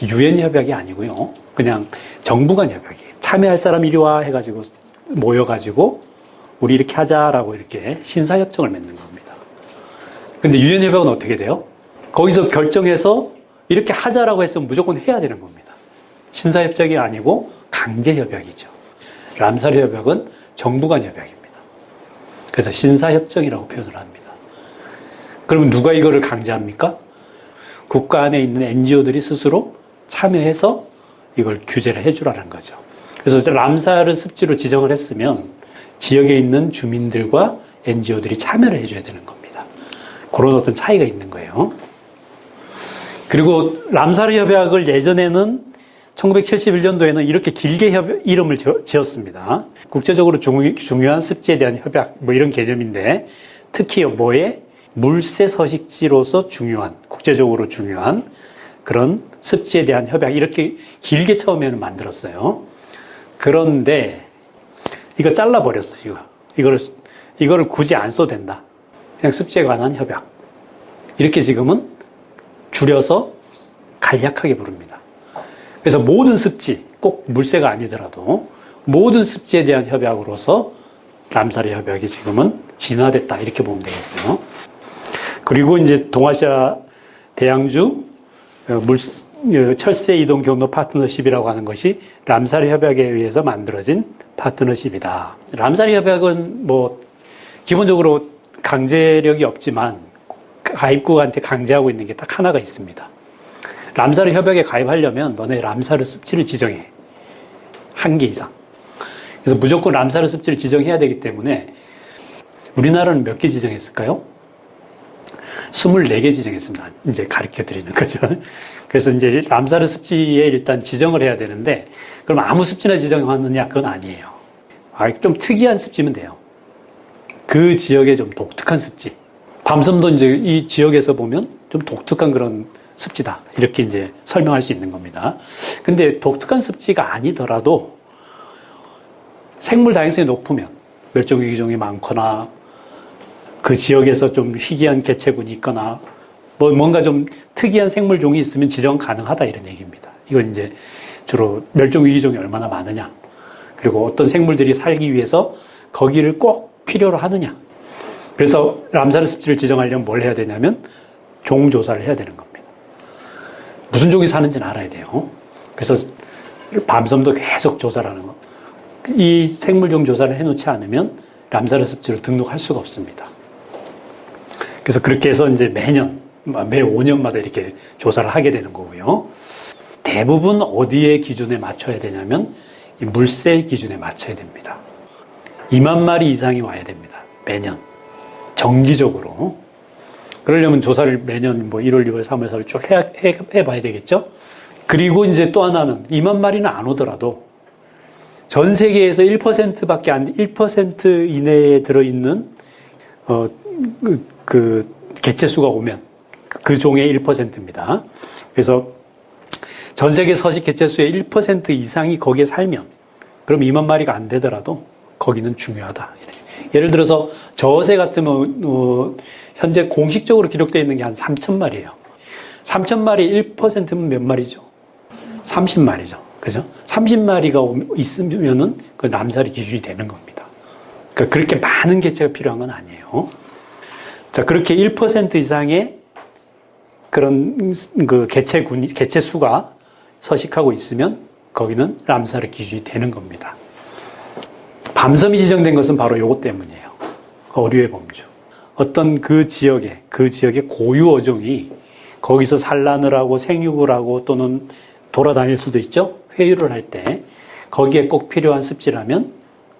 Speaker 3: 유엔 협약이 아니고요. 그냥 정부 간 협약이에요. 참여할 사람 이리 와 해가지고 모여가지고 우리 이렇게 하자라고 이렇게 신사협정을 맺는 겁니다. 근데 유엔 협약은 어떻게 돼요? 거기서 결정해서 이렇게 하자라고 했으면 무조건 해야 되는 겁니다. 신사협정이 아니고 강제협약이죠. 람사르 협약은 정부 간 협약입니다. 그래서 신사협정이라고 표현을 합니다. 그러면 누가 이거를 강제합니까? 국가 안에 있는 NGO들이 스스로 참여해서 이걸 규제를 해주라는 거죠. 그래서 람사르 습지로 지정을 했으면 지역에 있는 주민들과 NGO들이 참여를 해줘야 되는 겁니다. 그런 어떤 차이가 있는 거예요. 그리고 람사르 협약을 예전에는 1971년도에는 이렇게 길게 이름을 지었습니다. 국제적으로 중요한 습지에 대한 협약 이런 개념인데 특히 뭐에? 물세 서식지로서 중요한, 국제적으로 중요한 그런 습지에 대한 협약, 이렇게 길게 처음에는 만들었어요. 그런데 이거 잘라버렸어요. 이거를 굳이 안 써도 된다. 그냥 습지에 관한 협약. 이렇게 지금은 줄여서 간략하게 부릅니다. 그래서 모든 습지, 꼭 물세가 아니더라도 모든 습지에 대한 협약으로서 람사르 협약이 지금은 진화됐다. 이렇게 보면 되겠어요. 그리고 이제 동아시아 대양주 철새 이동 경로 파트너십이라고 하는 것이 람사르 협약에 의해서 만들어진 파트너십이다. 람사르 협약은 뭐 기본적으로 강제력이 없지만 가입국한테 강제하고 있는 게 딱 하나가 있습니다. 람사르 협약에 가입하려면 너네 람사르 습지를 지정해. 한 개 이상. 그래서 무조건 람사르 습지를 지정해야 되기 때문에 우리나라는 몇 개 지정했을까요? 24개 지정했습니다. 이제 가르쳐 드리는 거죠. 그래서 이제 람사르 습지에 일단 지정을 해야 되는데, 그럼 아무 습지나 지정하느냐? 그건 아니에요. 좀 특이한 습지면 돼요. 그 지역의 좀 독특한 습지. 밤섬도 이제 이 지역에서 보면 좀 독특한 그런 습지다. 이렇게 이제 설명할 수 있는 겁니다. 근데 독특한 습지가 아니더라도 생물 다양성이 높으면, 멸종위기종이 많거나 그 지역에서 좀 희귀한 개체군이 있거나 뭔가 좀 특이한 생물종이 있으면 지정 가능하다, 이런 얘기입니다. 이건 이제 주로 멸종위기종이 얼마나 많으냐, 그리고 어떤 생물들이 살기 위해서 거기를 꼭 필요로 하느냐. 그래서 람사르 습지를 지정하려면 뭘 해야 되냐면 종 조사를 해야 되는 겁니다. 무슨 종이 사는지는 알아야 돼요. 그래서 밤섬도 계속 조사를 하는 거. 이 생물종 조사를 해놓지 않으면 람사르 습지를 등록할 수가 없습니다. 그래서 그렇게 해서 이제 매년, 매 5년마다 이렇게 조사를 하게 되는 거고요. 대부분 어디에 기준에 맞춰야 되냐면 이 물세 기준에 맞춰야 됩니다. 2만 마리 이상이 와야 됩니다. 매년. 정기적으로. 그러려면 조사를 매년 뭐 1월, 2월, 3월, 4월 쭉 해봐야 되겠죠? 그리고 이제 또 하나는 2만 마리는 안 오더라도 전 세계에서 1%밖에 1% 이내에 들어있는, 그 개체수가 오면 그 종의 1%입니다. 그래서 전 세계 서식 개체수의 1% 이상이 거기에 살면, 그럼 2만 마리가 안 되더라도 거기는 중요하다. 예를 들어서 저새 같으면 현재 공식적으로 기록되어 있는 게 한 3,000마리예요. 3,000마리 1%면 몇 마리죠? 30마리죠. 그죠? 30마리가 있으면은 그 람사르 기준이 되는 겁니다. 그러니까 그렇게 많은 개체가 필요한 건 아니에요. 자, 그렇게 1% 이상의 그런 그 개체 수가 서식하고 있으면 거기는 람사르 기준이 되는 겁니다. 밤섬이 지정된 것은 바로 요것 때문이에요. 어류의 범주. 어떤 그 지역의 고유 어종이 거기서 산란을 하고 생육을 하고 또는 돌아다닐 수도 있죠. 회유를 할 때 거기에 꼭 필요한 습지라면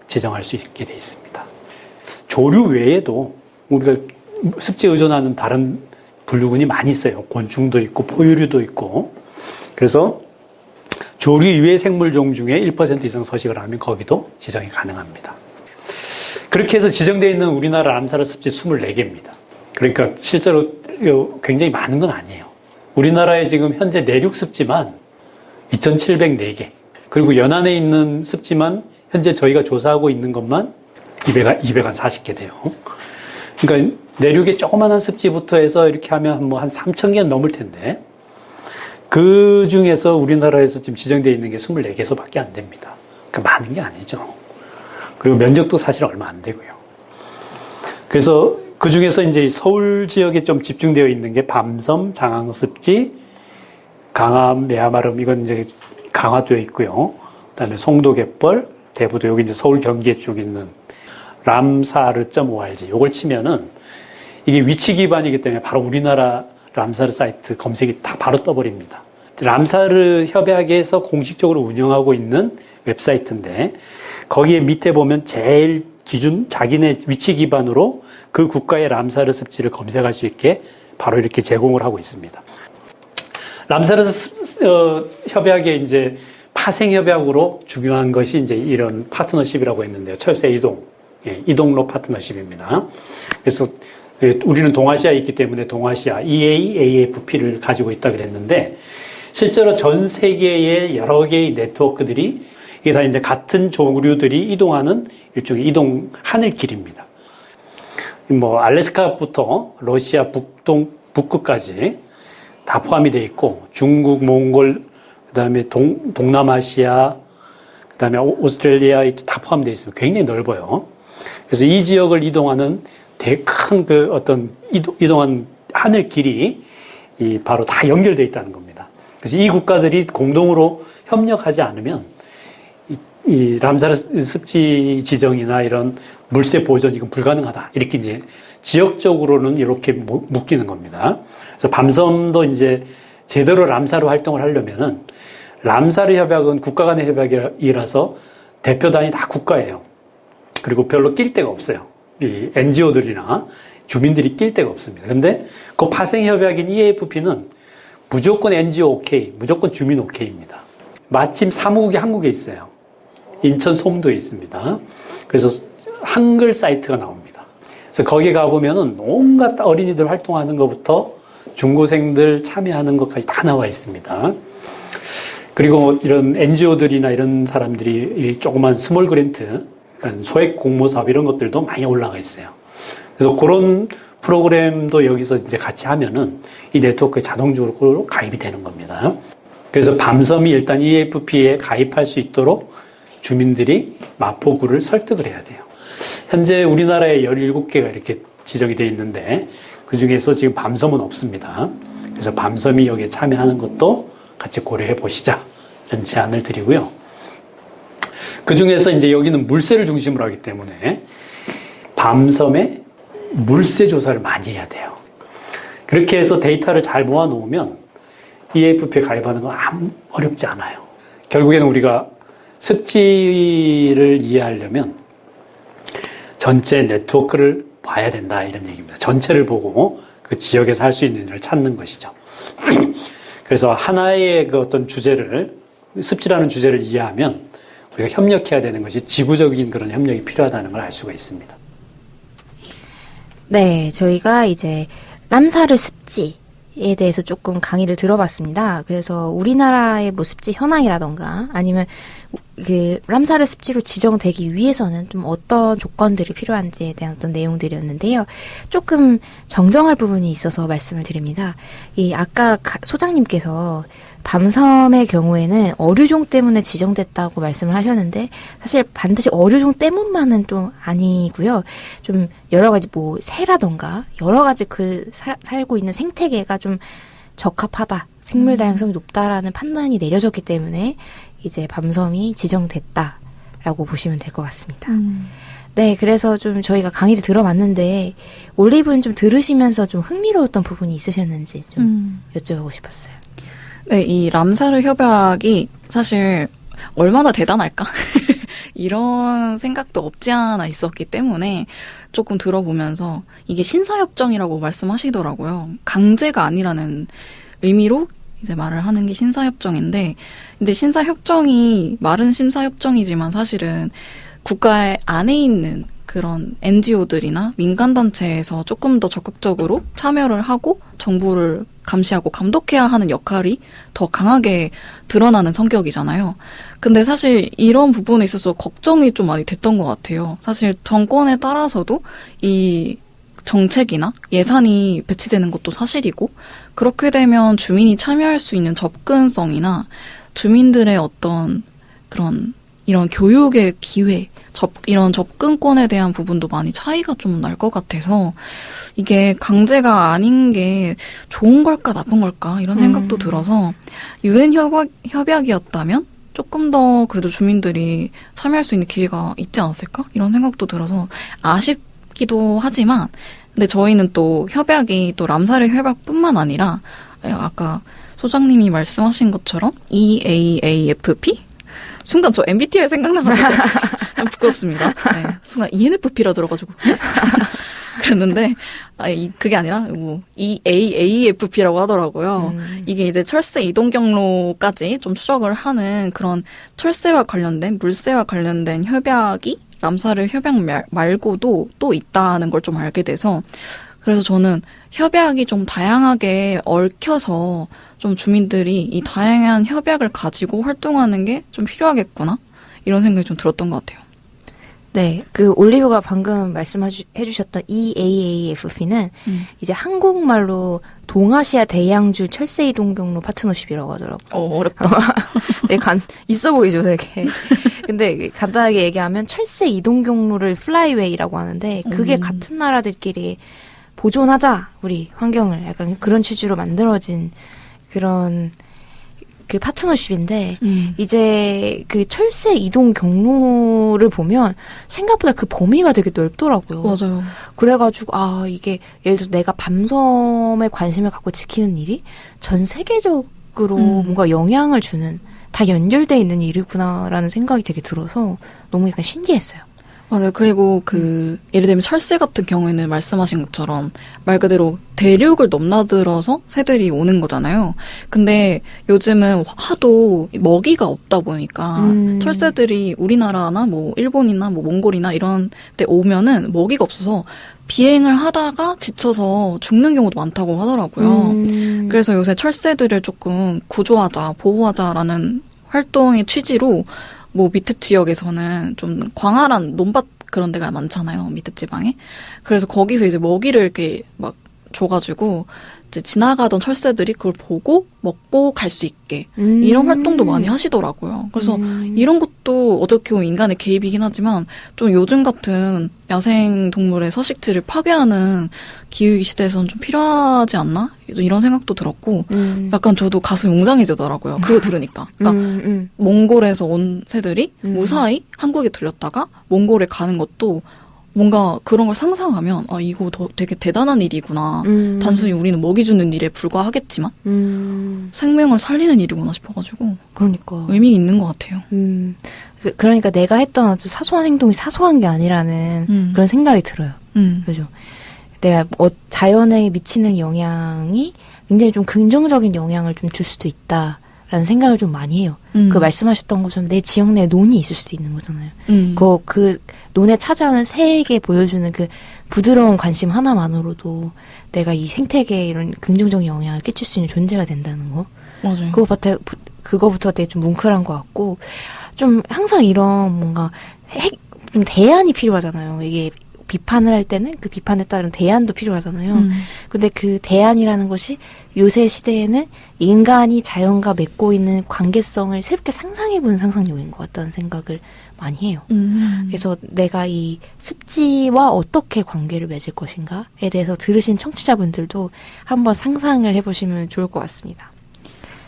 Speaker 3: 지정할 수 있게 되어 있습니다. 조류 외에도 우리가 습지에 의존하는 다른 분류군이 많이 있어요. 곤충도 있고 포유류도 있고. 그래서 조류 이외의 생물종 중에 1% 이상 서식을 하면 거기도 지정이 가능합니다. 그렇게 해서 지정되어 있는 우리나라 람사르 습지 24개입니다. 그러니까 실제로 굉장히 많은 건 아니에요. 우리나라에 지금 현재 내륙 습지만 2,704개, 그리고 연안에 있는 습지만 현재 저희가 조사하고 있는 것만 240개 돼요. 그러니까 내륙의 조그마한 습지부터 해서 이렇게 하면 뭐 한 3,000개는 넘을 텐데, 그 중에서 우리나라에서 지금 지정되어 있는 게 24개소밖에 안 됩니다. 그러니까 많은 게 아니죠. 그리고 면적도 사실 얼마 안 되고요. 그래서 그 중에서 이제 서울 지역에 좀 집중되어 있는 게 밤섬, 장항습지, 강암, 매화마름, 이건 이제 강화도에 있고요. 그 다음에 송도갯벌, 대부도, 여기 이제 서울 경기에 쭉 있는 람사르.org, 요걸 치면은 이게 위치 기반이기 때문에 바로 우리나라 람사르 사이트 검색이 다 바로 떠버립니다. 람사르 협약에서 공식적으로 운영하고 있는 웹사이트인데, 거기에 밑에 보면 제일 기준, 자기네 위치 기반으로 그 국가의 람사르 습지를 검색할 수 있게 바로 이렇게 제공을 하고 있습니다. 람사르 협약의 이제 파생 협약으로 중요한 것이 이제 이런 파트너십이라고 했는데요. 철새 이동 예, 이동로 파트너십입니다. 그래서 우리는 동아시아에 있기 때문에 동아시아 EAAFP를 가지고 있다 그랬는데 실제로 전 세계의 여러 개의 네트워크들이 이게 다 이제 같은 조류들이 이동하는 일종의 이동 하늘길입니다. 뭐 알래스카부터 러시아 북극까지 다 포함이 되어 있고 중국, 몽골, 그다음에 동남아시아, 그다음에 오스트레일리아 다 포함되어 있습니다. 굉장히 넓어요. 그래서 이 지역을 이동하는 되게 큰 그 어떤 이동한 하늘길이 바로 다 연결되어 있다는 겁니다. 그래서 이 국가들이 공동으로 협력하지 않으면 이 람사르 습지 지정이나 이런 물세 보존 이건 불가능하다. 이렇게 이제 지역적으로는 이렇게 묶이는 겁니다. 그래서 밤섬도 이제 제대로 람사르 활동을 하려면은 람사르 협약은 국가 간의 협약이라서 대표단이 다 국가예요. 그리고 별로 낄 데가 없어요. 이 NGO들이나 주민들이 낄 데가 없습니다. 근데 그 파생 협약인 EAFP는 무조건 NGO OK, 무조건 주민 OK입니다. 마침 사무국이 한국에 있어요. 인천 송도에 있습니다. 그래서 한글 사이트가 나옵니다. 그래서 거기 가보면은 온갖 어린이들 활동하는 것부터 중고생들 참여하는 것까지 다 나와 있습니다. 그리고 이런 NGO들이나 이런 사람들이 이 조그만 스몰 그랜트, 그러니까 소액 공모 사업 이런 것들도 많이 올라가 있어요. 그래서 그런 프로그램도 여기서 이제 같이 하면은 이 네트워크에 자동적으로 가입이 되는 겁니다. 그래서 밤섬이 일단 EAFP에 가입할 수 있도록 주민들이 마포구를 설득을 해야 돼요. 현재 우리나라에 17개가 이렇게 지정이 되어 있는데 그 중에서 지금 밤섬은 없습니다. 그래서 밤섬이 여기에 참여하는 것도 같이 고려해 보시자 이런 제안을 드리고요. 그 중에서 이제 여기는 물세를 중심으로 하기 때문에 밤섬에 물세 조사를 많이 해야 돼요. 그렇게 해서 데이터를 잘 모아 놓으면 EAFP에 가입하는 건 아무 어렵지 않아요. 결국에는 우리가 습지를 이해하려면 전체 네트워크를 봐야 된다 이런 얘기입니다. 전체를 보고 그 지역에서 할 수 있는 일을 찾는 것이죠. 그래서 하나의 그 어떤 주제를 습지라는 주제를 이해하면 우리가 협력해야 되는 것이 지구적인 그런 협력이 필요하다는 걸 알 수가 있습니다.
Speaker 1: 네, 저희가 이제 람사르 습지에 대해서 조금 강의를 들어봤습니다. 그래서 우리나라의 뭐 습지 현황이라던가 아니면 그 람사르 습지로 지정되기 위해서는 좀 어떤 조건들이 필요한지에 대한 어떤 내용들이었는데요. 조금 정정할 부분이 있어서 말씀을 드립니다. 이 아까 소장님께서 밤섬의 경우에는 어류종 때문에 지정됐다고 말씀을 하셨는데 사실 반드시 어류종 때문만은 좀 아니고요. 좀 여러 가지 뭐 새라던가 여러 가지 그 살고 있는 생태계가 좀 적합하다, 생물 다양성이 높다라는 판단이 내려졌기 때문에 이제 밤섬이 지정됐다라고 보시면 될 것 같습니다. 네, 그래서 좀 저희가 강의를 들어봤는데 올리브는 좀 들으시면서 좀 흥미로웠던 부분이 있으셨는지 좀 여쭤보고 싶었어요.
Speaker 2: 네, 이 람사르 협약이 사실 얼마나 대단할까? 이런 생각도 없지 않아 있었기 때문에 조금 들어보면서 이게 신사협정이라고 말씀하시더라고요. 강제가 아니라는 의미로 이제 말을 하는 게 신사협정인데, 근데 신사협정이 말은 신사협정이지만 사실은 국가 안에 있는 그런 NGO들이나 민간단체에서 조금 더 적극적으로 참여를 하고 정부를 감시하고 감독해야 하는 역할이 더 강하게 드러나는 성격이잖아요. 근데 사실 이런 부분에 있어서 걱정이 좀 많이 됐던 것 같아요. 사실 정권에 따라서도 이 정책이나 예산이 배치되는 것도 사실이고, 그렇게 되면 주민이 참여할 수 있는 접근성이나 주민들의 어떤 그런 이런 교육의 기회, 이런 접근권에 대한 부분도 많이 차이가 좀 날 것 같아서 이게 강제가 아닌 게 좋은 걸까 나쁜 걸까 이런 생각도 들어서 UN 협약이었다면 조금 더 그래도 주민들이 참여할 수 있는 기회가 있지 않았을까 이런 생각도 들어서 아쉽기도 하지만, 근데 저희는 또 협약이 또 람사르 협약뿐만 아니라 아까 소장님이 말씀하신 것처럼 EAAFP? 순간 저 MBTI 생각나가지고 좀 부끄럽습니다. 네, 순간 ENFP라 들어가지고 그랬는데 그게 아니라 뭐 EAAFP라고 하더라고요. 이게 이제 철새 이동 경로까지 좀 추적을 하는 그런 철새와 관련된 물새와 관련된 협약이 람사르 협약 말고도 또 있다는 걸 좀 알게 돼서 그래서 저는 협약이 좀 다양하게 얽혀서 좀 주민들이 이 다양한 협약을 가지고 활동하는 게 좀 필요하겠구나 이런 생각이 좀 들었던 것 같아요.
Speaker 1: 네, 그 올리브가 방금 말씀해주셨던 EAAFP는 이제 한국말로 동아시아 대양주 철새 이동 경로 파트너십이라고 하더라고요.
Speaker 2: 어렵다.
Speaker 1: 네, 있어 보이죠, 되게. 근데 간단하게 얘기하면 철새 이동 경로를 플라이웨이라고 하는데 그게 같은 나라들끼리 보존하자, 우리 환경을. 약간 그런 취지로 만들어진 그런 그 파트너십인데, 이제 그 철새 이동 경로를 보면 생각보다 그 범위가 되게 넓더라고요.
Speaker 2: 맞아요.
Speaker 1: 그래가지고, 이게 예를 들어 내가 밤섬에 관심을 갖고 지키는 일이 전 세계적으로 뭔가 영향을 주는, 다 연결돼 있는 일이구나라는 생각이 되게 들어서 너무 약간 신기했어요.
Speaker 2: 맞아요. 그리고 예를 들면 철새 같은 경우에는 말씀하신 것처럼 말 그대로 대륙을 넘나들어서 새들이 오는 거잖아요. 근데 요즘은 하도 먹이가 없다 보니까 철새들이 우리나라나 뭐 일본이나 뭐 몽골이나 이런 데 오면은 먹이가 없어서 비행을 하다가 지쳐서 죽는 경우도 많다고 하더라고요. 그래서 요새 철새들을 조금 구조하자, 보호하자라는 활동의 취지로 뭐 밑에 지역에서는 좀 광활한 논밭 그런 데가 많잖아요. 밑에 지방에. 그래서 거기서 이제 먹이를 이렇게 막 줘가지고 이제 지나가던 철새들이 그걸 보고 먹고 갈 수 있게 이런 활동도 많이 하시더라고요. 그래서 이런 것도 어떻게 보면 인간의 개입이긴 하지만 좀 요즘 같은 야생 동물의 서식지를 파괴하는 기후위기 시대에서는 좀 필요하지 않나? 이런 생각도 들었고 약간 저도 가슴이 웅장해지더라고요. 그거 들으니까. 그러니까 몽골에서 온 새들이 무사히 한국에 들렸다가 몽골에 가는 것도 뭔가 그런 걸 상상하면 이거 되게 대단한 일이구나. 단순히 우리는 먹이 주는 일에 불과하겠지만 생명을 살리는 일이구나 싶어가지고
Speaker 1: 그러니까
Speaker 2: 의미 있는 것 같아요.
Speaker 1: 그러니까 내가 했던 아주 사소한 행동이 사소한 게 아니라는 그런 생각이 들어요. 그죠? 내가 자연에 미치는 영향이 굉장히 좀 긍정적인 영향을 좀 줄 수도 있다라는 생각을 좀 많이 해요. 그 말씀하셨던 것처럼 내 지역 내에 논이 있을 수도 있는 거잖아요. 그 논에 찾아오는 새에게 보여주는 그 부드러운 관심 하나만으로도 내가 이 생태계에 이런 긍정적인 영향을 끼칠 수 있는 존재가 된다는 거.
Speaker 2: 맞아요.
Speaker 1: 그거부터 되게 좀 뭉클한 것 같고, 좀 항상 이런 뭔가 좀 대안이 필요하잖아요. 이게 비판을 할 때는 그 비판에 따른 대안도 필요하잖아요. 근데 그 대안이라는 것이 요새 시대에는 인간이 자연과 맺고 있는 관계성을 새롭게 상상해보는 상상력인 것 같다는 생각을 많이 해요. 그래서 내가 이 습지와 어떻게 관계를 맺을 것인가에 대해서 들으신 청취자분들도 한번 상상을 해보시면 좋을 것 같습니다.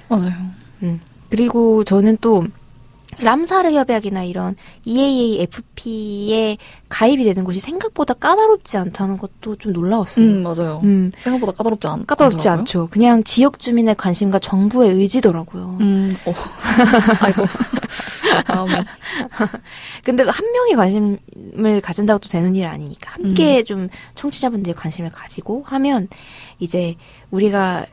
Speaker 2: 맞아요.
Speaker 1: 그리고 저는 또 람사르 협약이나 이런 EAAFP에 가입이 되는 것이 생각보다 까다롭지 않다는 것도 좀 놀라웠어요.
Speaker 2: 맞아요. 생각보다 까다롭지
Speaker 1: 까다롭지
Speaker 2: 않더라고요.
Speaker 1: 않죠. 그냥 지역 주민의 관심과 정부의 의지더라고요.
Speaker 2: 아이고.
Speaker 1: 근데 한 명이 관심을 가진다고 또 되는 일 아니니까 함께 좀 청취자분들의 관심을 가지고 하면 이제 우리가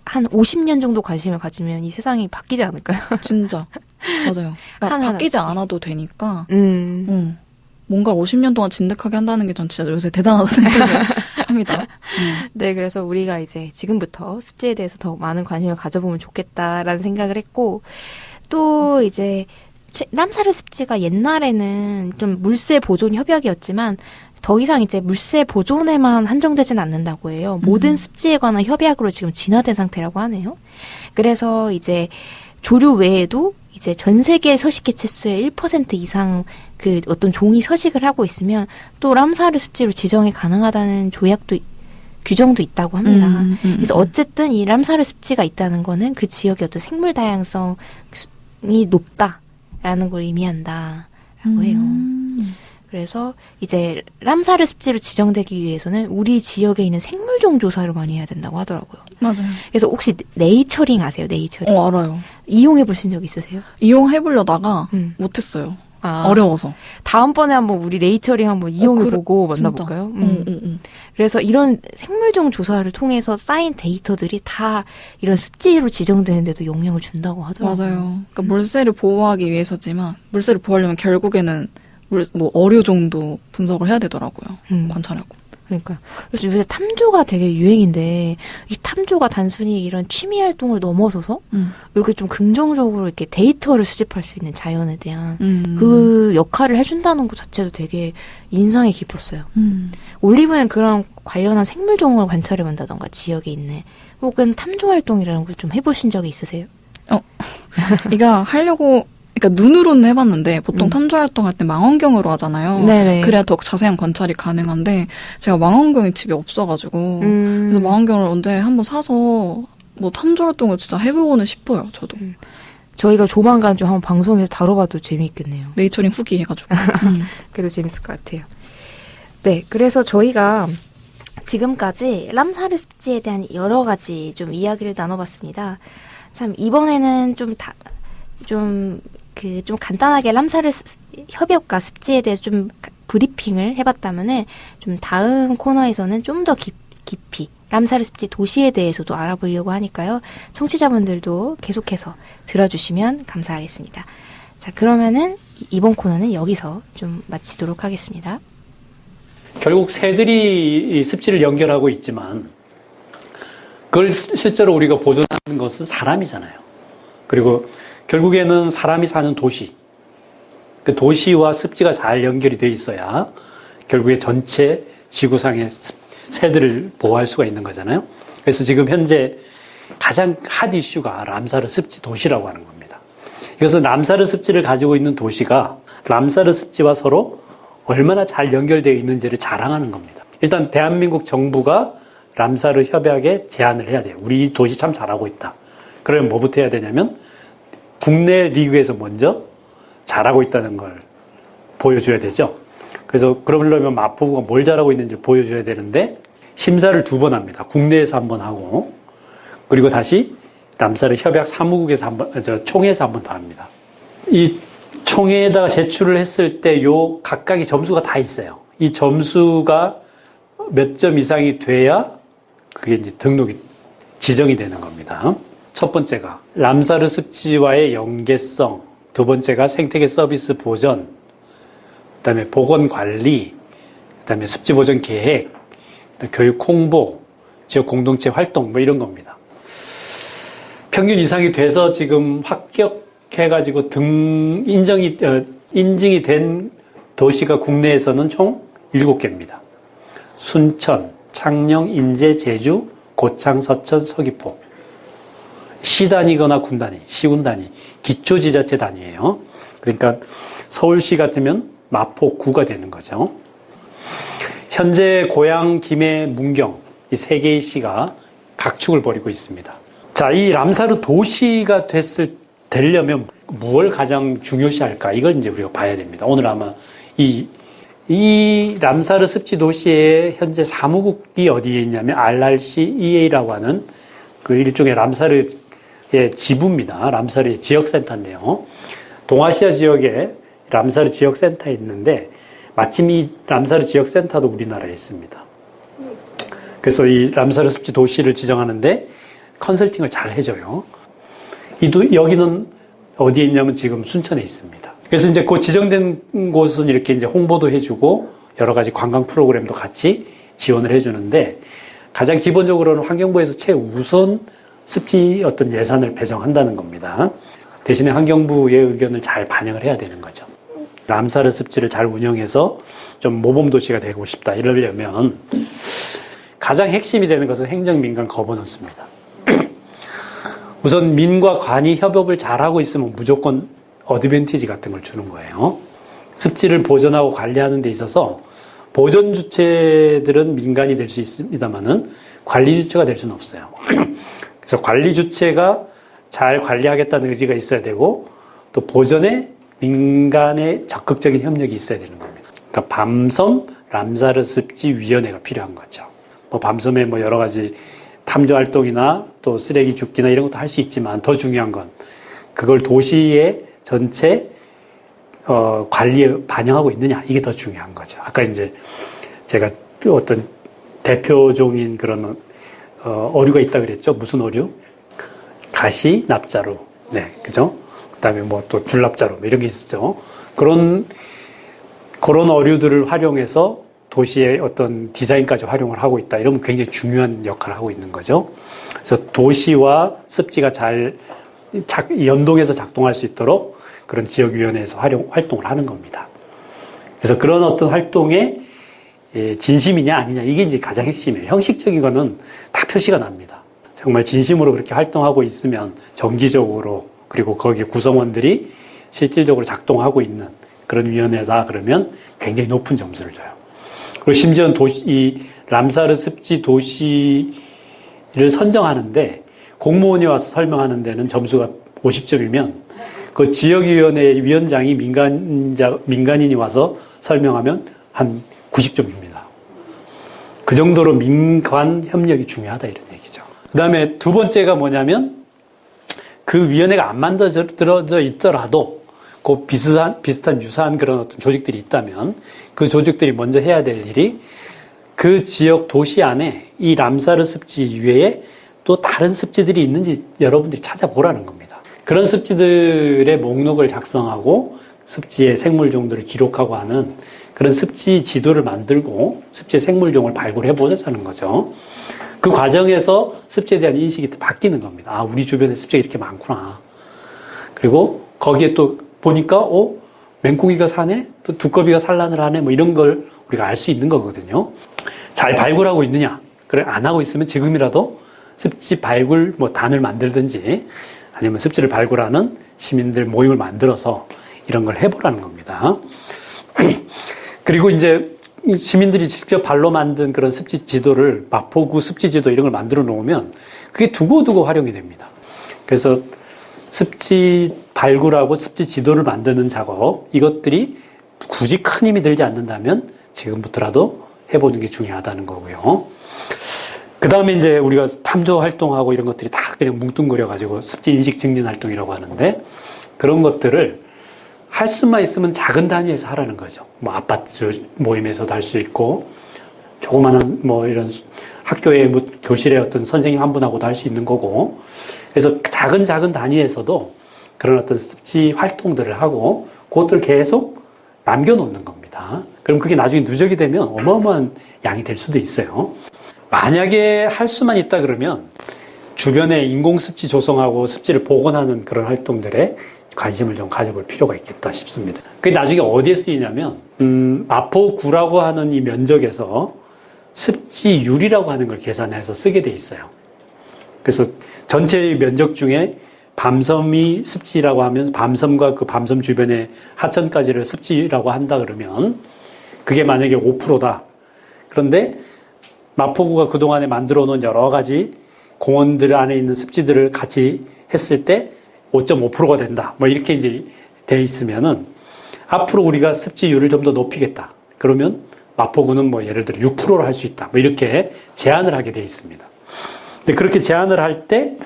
Speaker 1: 한 50년 정도 관심을 가지면 이 세상이 바뀌지 않을까요?
Speaker 2: 진짜. 맞아요. 그러니까 바뀌지 않아도 되니까. 뭔가 50년 동안 진득하게 한다는 게 전 진짜 요새 대단하다 생각을 합니다.
Speaker 1: 네, 그래서 우리가 이제 지금부터 습지에 대해서 더 많은 관심을 가져보면 좋겠다라는 생각을 했고, 또 이제 람사르 습지가 옛날에는 좀 물새 보존 협약이었지만 더 이상 이제 물새 보존에만 한정되진 않는다고 해요. 모든 습지에 관한 협약으로 지금 진화된 상태라고 하네요. 그래서 이제 조류 외에도 이제 전 세계 서식계 채수의 1% 이상 그 어떤 종이 서식을 하고 있으면 또 람사르 습지로 지정이 가능하다는 규정도 있다고 합니다. 그래서 어쨌든 이 람사르 습지가 있다는 거는 그 지역의 어떤 생물 다양성이 높다라는 걸 의미한다라고 해요. 그래서 이제 람사르 습지로 지정되기 위해서는 우리 지역에 있는 생물종 조사를 많이 해야 된다고 하더라고요.
Speaker 2: 맞아요.
Speaker 1: 그래서 혹시 네이처링 아세요? 네이처링.
Speaker 2: 알아요.
Speaker 1: 이용해 보신 적 있으세요?
Speaker 2: 이용해보려다가 못했어요. 어려워서.
Speaker 1: 다음번에 한번 우리 네이처링 한번 이용해보고 만나볼까요? 그래서 이런 생물종 조사를 통해서 쌓인 데이터들이 다 이런 습지로 지정되는데도 영향을 준다고 하더라고요.
Speaker 2: 맞아요. 그러니까 물새를 보호하기 위해서지만 물새를 보호하려면 결국에는 뭐 어류 정도 분석을 해야 되더라고요. 관찰하고.
Speaker 1: 그러니까 그래서 요새 탐조가 되게 유행인데 이 탐조가 단순히 이런 취미 활동을 넘어서서 이렇게 좀 긍정적으로 이렇게 데이터를 수집할 수 있는 자연에 대한 그 역할을 해준다는 것 자체도 되게 인상이 깊었어요. 올리브는 그런 관련한 생물 종을 관찰해 본다던가 지역에 있는 혹은 탐조 활동이라는 걸 좀 해보신 적이 있으세요?
Speaker 2: 이거 하려고 그러니까 눈으로는 해봤는데 보통 탐조 활동할 때 망원경으로 하잖아요.
Speaker 1: 네네.
Speaker 2: 그래야 더 자세한 관찰이 가능한데 제가 망원경이 집에 없어가지고 그래서 망원경을 언제 한번 사서 뭐 탐조 활동을 진짜 해보고는 싶어요. 저도.
Speaker 1: 저희가 조만간 좀 한번 방송에서 다뤄봐도 재미있겠네요.
Speaker 2: 네이처링 후기 해가지고.
Speaker 1: 그래도 재밌을 것 같아요. 네, 그래서 저희가 지금까지 람사르 습지에 대한 여러 가지 좀 이야기를 나눠봤습니다. 참 이번에는 좀 간단하게 람사르 협약과 습지에 대해서 좀 브리핑을 해봤다면은 좀 다음 코너에서는 좀 더 깊이 람사르 습지 도시에 대해서도 알아보려고 하니까요. 청취자분들도 계속해서 들어주시면 감사하겠습니다. 자, 그러면은 이번 코너는 여기서 좀 마치도록 하겠습니다.
Speaker 3: 결국 새들이 이 습지를 연결하고 있지만 그걸 실제로 우리가 보존하는 것은 사람이잖아요. 그리고 결국에는 사람이 사는 도시, 그 도시와 습지가 잘 연결이 돼 있어야 결국에 전체 지구상의 새들을 보호할 수가 있는 거잖아요. 그래서 지금 현재 가장 핫 이슈가 람사르 습지 도시라고 하는 겁니다. 그래서 람사르 습지를 가지고 있는 도시가 람사르 습지와 서로 얼마나 잘 연결되어 있는지를 자랑하는 겁니다. 일단 대한민국 정부가 람사르 협약에 제안을 해야 돼요. 우리 이 도시 참 잘하고 있다. 그러면 뭐부터 해야 되냐면 국내 리그에서 먼저 잘하고 있다는 걸 보여줘야 되죠. 그래서 그러려면 마포구가 뭘 잘하고 있는지 보여줘야 되는데 심사를 2번 합니다. 국내에서 1번 하고 그리고 다시 람사르 협약 사무국에서 총회에서 1번 더 합니다. 이 총회에다가 제출을 했을 때 요 각각의 점수가 다 있어요. 이 점수가 몇 점 이상이 돼야 그게 이제 등록이 지정이 되는 겁니다. 첫 번째가 람사르 습지와의 연계성, 2번째가 생태계 서비스 보전, 그다음에 보건 관리, 그다음에 습지 보전 계획, 교육 홍보, 지역 공동체 활동 뭐 이런 겁니다. 평균 이상이 돼서 지금 합격해가지고 인증이 된 도시가 국내에서는 총 7개입니다. 순천, 창녕, 인제, 제주, 고창, 서천, 서귀포. 시 단위거나 군 단위, 시군 단위, 기초지자체 단위예요. 그러니까 서울시 같으면 마포구가 되는 거죠. 현재 고양, 김해, 문경 이 3개의 시가 각축을 벌이고 있습니다. 자, 이 람사르 도시가 되려면 무엇을 가장 중요시할까? 이걸 이제 우리가 봐야 됩니다. 오늘 아마 이 람사르 습지 도시의 현재 사무국이 어디에 있냐면 RRCEA라고 하는 그 일종의 람사르의 지부입니다. 람사르의 지역센터인데요. 동아시아 지역에 람사르 지역센터에 있는데 마침 이 람사르 지역센터도 우리나라에 있습니다. 그래서 이 람사르 습지 도시를 지정하는데 컨설팅을 잘 해줘요. 여기는 어디에 있냐면 지금 순천에 있습니다. 그래서 이제 그 지정된 곳은 이렇게 이제 홍보도 해주고 여러 가지 관광 프로그램도 같이 지원을 해주는데 가장 기본적으로는 환경부에서 최우선 습지 어떤 예산을 배정한다는 겁니다. 대신에 환경부의 의견을 잘 반영을 해야 되는 거죠. 람사르 습지를 잘 운영해서 좀 모범도시가 되고 싶다 이러려면 가장 핵심이 되는 것은 행정민간 거버넌스입니다. 우선 민과 관이 협업을 잘하고 있으면 무조건 어드밴티지 같은 걸 주는 거예요. 습지를 보존하고 관리하는 데 있어서 보존 주체들은 민간이 될 수 있습니다만은 관리 주체가 될 수는 없어요. 그래서 관리 주체가 잘 관리하겠다는 의지가 있어야 되고 또 보존에 민간의 적극적인 협력이 있어야 되는 겁니다. 그러니까 밤섬 람사르 습지 위원회가 필요한 거죠. 뭐 밤섬에 뭐 여러 가지 탐조 활동이나 또 쓰레기 줍기나 이런 것도 할 수 있지만 더 중요한 건 그걸 도시의 전체 관리에 반영하고 있느냐 이게 더 중요한 거죠. 아까 이제 제가 어떤 대표종인 그런 어류가 있다 그랬죠. 무슨 어류? 가시, 납자루, 네, 그죠? 그다음에 뭐 또 줄납자루 뭐 이런 게 있었죠. 그런 그런 어류들을 활용해서 도시의 어떤 디자인까지 활용을 하고 있다. 이러면 굉장히 중요한 역할을 하고 있는 거죠. 그래서 도시와 습지가 잘 연동해서 작동할 수 있도록 그런 지역위원회에서 활동을 하는 겁니다. 그래서 그런 어떤 활동에 진심이냐 아니냐 이게 이제 가장 핵심이에요. 형식적인 거는 다 표시가 납니다. 정말 진심으로 그렇게 활동하고 있으면 정기적으로 그리고 거기 구성원들이 실질적으로 작동하고 있는 그런 위원회다 그러면 굉장히 높은 점수를 줘요. 그리고 심지어 이 람사르 습지 도시를 선정하는데 공무원이 와서 설명하는 데는 점수가 50점이면 그 지역위원회 위원장이 민간인이 와서 설명하면 한 90점입니다. 그 정도로 민간 협력이 중요하다 이런 얘기죠. 그 다음에 두 번째가 뭐냐면 그 위원회가 안 만들어져 있더라도 그 비슷한 유사한 그런 어떤 조직들이 있다면 그 조직들이 먼저 해야 될 일이 그 지역 도시 안에 이 람사르 습지 이외에 또 다른 습지들이 있는지 여러분들이 찾아보라는 겁니다. 그런 습지들의 목록을 작성하고 습지의 생물종들을 기록하고 하는 그런 습지 지도를 만들고 습지의 생물종을 발굴해 보자는 거죠. 그 과정에서 습지에 대한 인식이 바뀌는 겁니다. 아, 우리 주변에 습지가 이렇게 많구나. 그리고 거기에 또 보니까 맹꽁이가 사네? 또 두꺼비가 산란을 하네? 뭐 이런 걸 우리가 알 수 있는 거거든요. 잘 발굴하고 있느냐? 그래, 안 하고 있으면 지금이라도 습지 발굴 단을 만들든지 아니면 습지를 발굴하는 시민들 모임을 만들어서 이런 걸 해보라는 겁니다. 그리고 이제 시민들이 직접 발로 만든 그런 습지 지도를 마포구 습지 지도 이런 걸 만들어 놓으면 그게 두고두고 활용이 됩니다. 그래서 습지 발굴하고 습지 지도를 만드는 작업 이것들이 굳이 큰 힘이 들지 않는다면 지금부터라도 해보는 게 중요하다는 거고요. 그 다음에 이제 우리가 탐조 활동하고 이런 것들이 다 그냥 뭉뚱그려가지고 습지 인식 증진 활동이라고 하는데 그런 것들을 할 수만 있으면 작은 단위에서 하라는 거죠. 뭐 아파트 모임에서도 할 수 있고 조그마한 이런 학교의 교실의 어떤 선생님 한 분하고도 할 수 있는 거고 그래서 작은 단위에서도 그런 어떤 습지 활동들을 하고 그것들을 계속 남겨놓는 겁니다. 그럼 그게 나중에 누적이 되면 어마어마한 양이 될 수도 있어요. 만약에 할 수만 있다 그러면 주변에 인공습지 조성하고 습지를 복원하는 그런 활동들에 관심을 좀 가져볼 필요가 있겠다 싶습니다. 그게 나중에 어디에 쓰이냐면 마포구라고 하는 이 면적에서 습지율이라고 하는 걸 계산해서 쓰게 돼 있어요. 그래서 전체의 면적 중에 밤섬이 습지라고 하면 밤섬과 그 밤섬 주변의 하천까지를 습지라고 한다 그러면 그게 만약에 5%다. 그런데 마포구가 그동안에 만들어 놓은 여러 가지 공원들 안에 있는 습지들을 같이 했을 때 5.5%가 된다. 이렇게 이제 돼 있으면은 앞으로 우리가 습지율을 좀 더 높이겠다. 그러면 마포구는 예를 들어 6%로 할 수 있다. 이렇게 제한을 하게 돼 있습니다. 근데 그렇게 제한을 할 때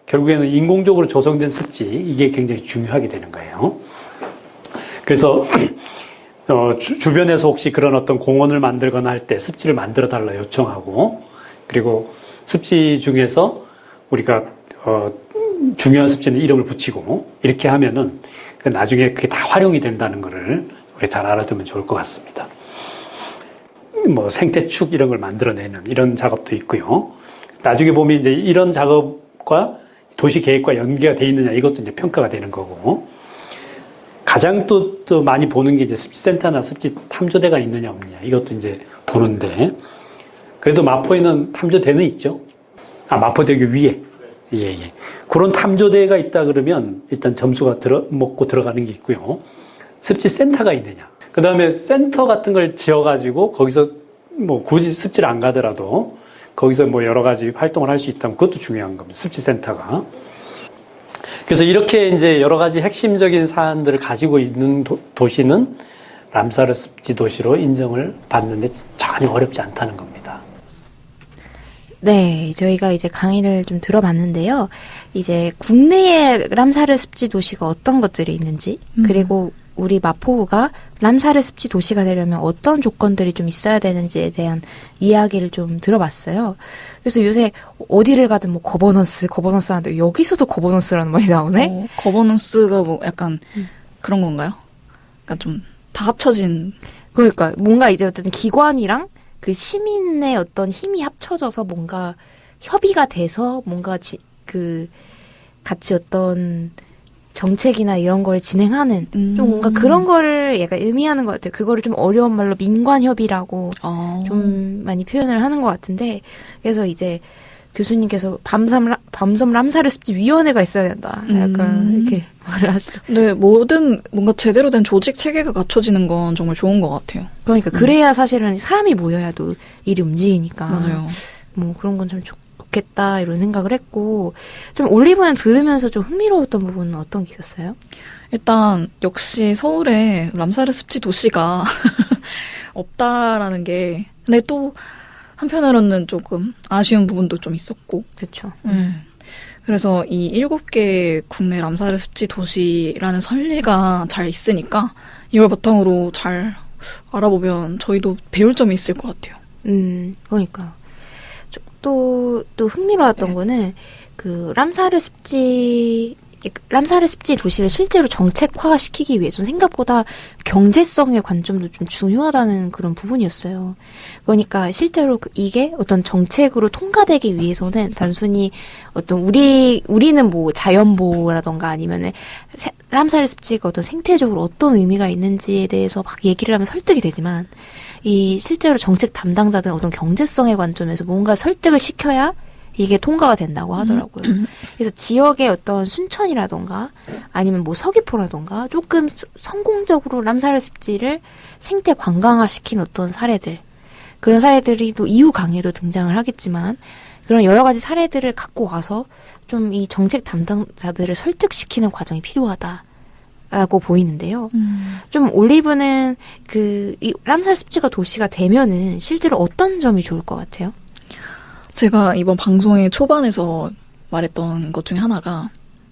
Speaker 3: 결국에는 인공적으로 조성된 습지 이게 굉장히 중요하게 되는 거예요. 그래서 주변에서 혹시 그런 어떤 공원을 만들거나 할 때 습지를 만들어 달라 요청하고 그리고 습지 중에서 우리가 중요한 습지는 이름을 붙이고 이렇게 하면은 나중에 그게 다 활용이 된다는 거를 우리 잘 알아두면 좋을 것 같습니다. 생태축 이런 걸 만들어내는 이런 작업도 있고요. 나중에 보면 이제 이런 작업과 도시 계획과 연계가 돼 있느냐 이것도 이제 평가가 되는 거고 가장 또 많이 보는 게 이제 습지센터나 습지 탐조대가 있느냐 없느냐 이것도 이제 보는데 그래도 마포에는 탐조대는 있죠. 마포대교 위에 예. 그런 탐조대가 있다 그러면 일단 점수가 먹고 들어가는 게 있고요. 습지센터가 있느냐. 그 다음에 센터 같은 걸 지어가지고 거기서 굳이 습지를 안 가더라도 거기서 여러 가지 활동을 할 수 있다면 그것도 중요한 겁니다. 습지센터가. 그래서 이렇게 이제 여러 가지 핵심적인 사안들을 가지고 있는 도시는 람사르 습지 도시로 인정을 받는데 전혀 어렵지 않다는 겁니다.
Speaker 1: 네, 저희가 이제 강의를 좀 들어봤는데요. 이제 국내에 람사르 습지 도시가 어떤 것들이 있는지, 그리고 우리 마포구가 람사르 습지 도시가 되려면 어떤 조건들이 좀 있어야 되는지에 대한 이야기를 좀 들어봤어요. 그래서 요새 어디를 가든 거버넌스 하는데 여기서도 거버넌스라는 말이 나오네?
Speaker 2: 거버넌스가 약간 그런 건가요? 그러니까 좀 다 합쳐진.
Speaker 1: 그러니까 뭔가 이제 어떤 기관이랑 그 시민의 어떤 힘이 합쳐져서 뭔가 협의가 돼서 뭔가 같이 어떤 정책이나 이런 걸 진행하는 좀 뭔가 그런 거를 약간 의미하는 것 같아요. 그거를 좀 어려운 말로 민관협의라고 좀 많이 표현을 하는 것 같은데, 그래서 이제 교수님께서 밤섬 람사르 습지 위원회가 있어야 된다. 약간 이렇게 말을 하시더라고요.
Speaker 2: 네, 뭔가 제대로 된 조직 체계가 갖춰지는 건 정말 좋은 것 같아요.
Speaker 1: 그러니까 그래야 사실은 사람이 모여야도 일이 움직이니까.
Speaker 2: 맞아요.
Speaker 1: 뭐 그런 건 참 좋겠다 이런 생각을 했고, 좀 올리브영 들으면서 좀 흥미로웠던 부분은 어떤 게 있었어요?
Speaker 2: 일단 역시 서울에 람사르 습지 도시가 없다라는 게, 근데 또 한편으로는 조금 아쉬운 부분도 좀 있었고.
Speaker 1: 그렇죠.
Speaker 2: 그래서 이 7개 국내 람사르 습지 도시라는 선례가 잘 있으니까 이걸 바탕으로 잘 알아보면 저희도 배울 점이 있을 것 같아요.
Speaker 1: 그러니까 또 흥미로웠던 거는 그 람사르 습지 도시를 실제로 정책화시키기 위해서 생각보다 경제성의 관점도 좀 중요하다는 그런 부분이었어요. 그러니까 실제로 이게 어떤 정책으로 통과되기 위해서는 단순히 어떤 우리는 뭐 자연보호라던가 아니면은 람사르 습지가 어떤 생태적으로 어떤 의미가 있는지에 대해서 막 얘기를 하면 설득이 되지만, 이 실제로 정책 담당자들은 어떤 경제성의 관점에서 뭔가 설득을 시켜야 이게 통과가 된다고 하더라고요. 그래서 지역의 어떤 순천이라던가 아니면 뭐 서귀포라던가 조금 성공적으로 람사르 습지를 생태 관광화시킨 어떤 사례들, 그런 사례들이 또 이후 강의도 등장을 하겠지만, 그런 여러 가지 사례들을 갖고 와서 좀 이 정책 담당자들을 설득시키는 과정이 필요하다라고 보이는데요. 좀 올리브는 이 람사르 습지가 도시가 되면은 실제로 어떤 점이 좋을 것 같아요?
Speaker 2: 제가 이번 방송의 초반에서 말했던 것 중에 하나가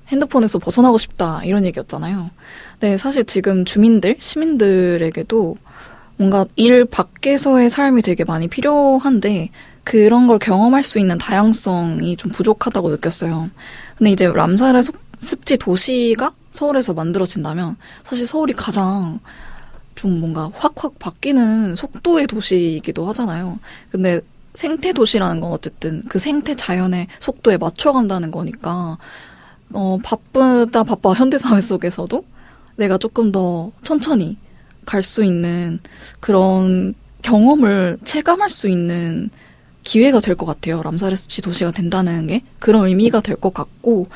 Speaker 2: 핸드폰에서 벗어나고 싶다 이런 얘기였잖아요. 네, 사실 지금 시민들에게도 뭔가 일 밖에서의 삶이 되게 많이 필요한데 그런 걸 경험할 수 있는 다양성이 좀 부족하다고 느꼈어요. 근데 이제 람사르 습지 도시가 서울에서 만들어진다면 사실 서울이 가장 좀 뭔가 확확 바뀌는 속도의 도시이기도 하잖아요. 근데 생태 도시라는 건 어쨌든 그 생태 자연의 속도에 맞춰간다는 거니까 바빠 현대사회 속에서도 내가 조금 더 천천히 갈 수 있는 그런 경험을 체감할 수 있는 기회가 될 것 같아요. 람사르 습지 도시가 된다는 게 그런 의미가 될 것 같고,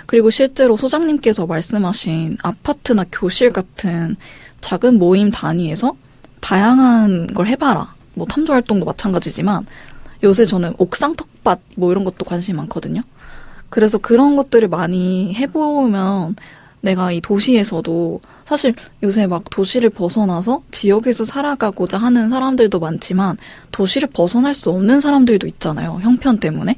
Speaker 2: 그리고 실제로 소장님께서 말씀하신 아파트나 교실 같은 작은 모임 단위에서 다양한 걸 해봐라. 뭐 탐조 활동도 마찬가지지만 요새 저는 옥상 텃밭 뭐 이런 것도 관심이 많거든요. 그래서 그런 것들을 많이 해보면 내가 이 도시에서도 사실 요새 막 도시를 벗어나서 지역에서 살아가고자 하는 사람들도 많지만 도시를 벗어날 수 없는 사람들도 있잖아요. 형편 때문에.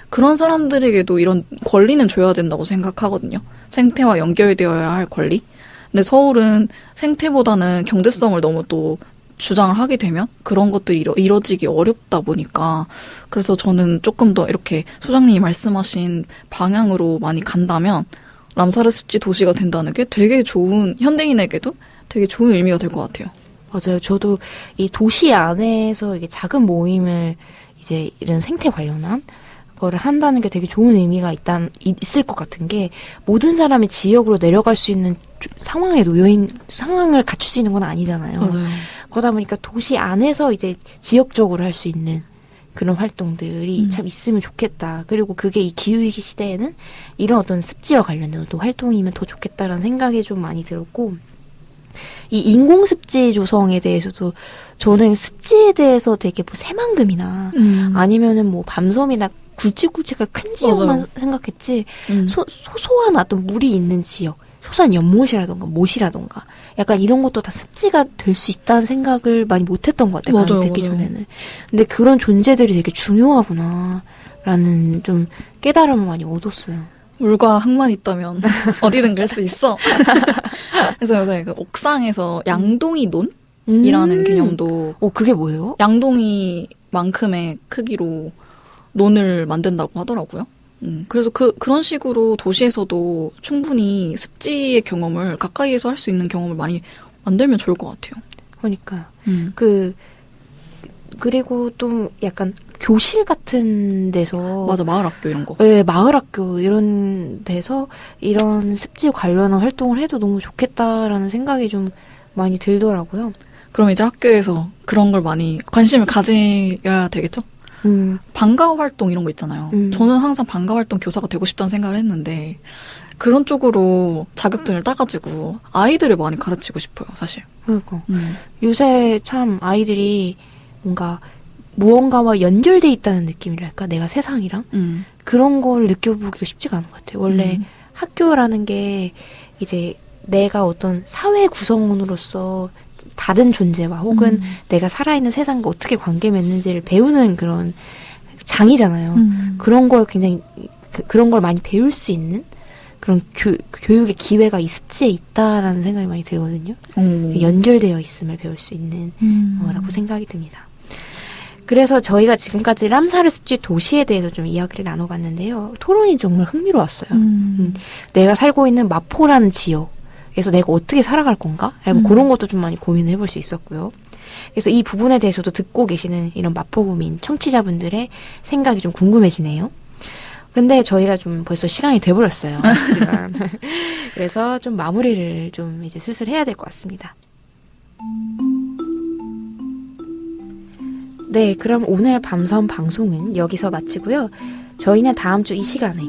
Speaker 2: 그런 사람들에게도 이런 권리는 줘야 된다고 생각하거든요. 생태와 연결되어야 할 권리. 근데 서울은 생태보다는 경제성을 너무 또 주장을 하게 되면 그런 것들이 이뤄지기 어렵다 보니까, 그래서 저는 조금 더 이렇게 소장님이 말씀하신 방향으로 많이 간다면 람사르 습지 도시가 된다는 게 되게 좋은, 현대인에게도 되게 좋은 의미가 될 것 같아요.
Speaker 1: 맞아요. 저도 이 도시 안에서 이게 작은 모임을 이제 이런 생태 관련한 거를 한다는 게 되게 좋은 의미가 있을 것 같은 게, 모든 사람이 지역으로 내려갈 수 있는 상황을 갖출 수 있는 건 아니잖아요.
Speaker 2: 맞아요.
Speaker 1: 그러다 보니까 도시 안에서 이제 지역적으로 할 수 있는 그런 활동들이 참 있으면 좋겠다. 그리고 그게 이 기후위기 시대에는 이런 어떤 습지와 관련된 또 활동이면 더 좋겠다라는 생각이 좀 많이 들었고, 이 인공습지 조성에 대해서도 저는 습지에 대해서 되게 뭐 새만금이나 아니면은 뭐 밤섬이나 굵직굵직한 큰 지역만
Speaker 2: 맞아요.
Speaker 1: 생각했지, 소소한 어떤 물이 있는 지역, 소소한 연못이라던가 못이라던가 약간 이런 것도 다 습지가 될 수 있다는 생각을 많이 못했던 것 같아요.
Speaker 2: 맞아요,
Speaker 1: 듣기
Speaker 2: 맞아요.
Speaker 1: 전에는. 근데 그런 존재들이 되게 중요하구나 라는 좀 깨달음을 많이 얻었어요.
Speaker 2: 물과 흙만 있다면 어디든 갈 수 있어. 그래서 요새 그 옥상에서 양동이 논이라는 개념도,
Speaker 1: 그게 뭐예요?
Speaker 2: 양동이만큼의 크기로 논을 만든다고 하더라고요. 그래서 그런 식으로 도시에서도 충분히 습지의 경험을 가까이에서 할 수 있는 경험을 많이 만들면 좋을 것 같아요.
Speaker 1: 그러니까요. 그리고 또 약간 교실 같은 데서.
Speaker 2: 맞아, 마을 학교 이런 거.
Speaker 1: 네, 마을 학교 이런 데서 이런 습지 관련한 활동을 해도 너무 좋겠다라는 생각이 좀 많이 들더라고요.
Speaker 2: 그럼 이제 학교에서 그런 걸 많이 관심을 가져야 되겠죠? 방과후 활동 이런 거 있잖아요. 저는 항상 방과후 활동 교사가 되고 싶다는 생각을 했는데 그런 쪽으로 자격증을 따가지고 아이들을 많이 가르치고 싶어요, 사실.
Speaker 1: 그러니까 요새 참 아이들이 뭔가 무언가와 연결돼 있다는 느낌이랄까? 내가 세상이랑 그런 걸 느껴보기가 쉽지가 않은 것 같아요. 원래 학교라는 게 이제 내가 어떤 사회 구성원으로서 다른 존재와 혹은 내가 살아있는 세상과 어떻게 관계 맺는지를 배우는 그런 장이잖아요. 그런 걸 굉장히 그런 걸 많이 배울 수 있는 그런 교육의 기회가 이 습지에 있다라는 생각이 많이 들거든요. 연결되어 있음을 배울 수 있는 거라고 생각이 듭니다. 그래서 저희가 지금까지 람사르 습지 도시에 대해서 좀 이야기를 나눠봤는데요. 토론이 정말 흥미로웠어요. 내가 살고 있는 마포라는 지역에서 내가 어떻게 살아갈 건가? 뭐 그런 것도 좀 많이 고민을 해볼 수 있었고요. 그래서 이 부분에 대해서도 듣고 계시는 이런 마포구민 청취자분들의 생각이 좀 궁금해지네요. 근데 저희가 좀 벌써 시간이 돼버렸어요. 하지만 그래서 좀 마무리를 좀 이제 슬슬 해야 될 것 같습니다. 네, 그럼 오늘 밤섬 방송은 여기서 마치고요. 저희는 다음 주 이 시간에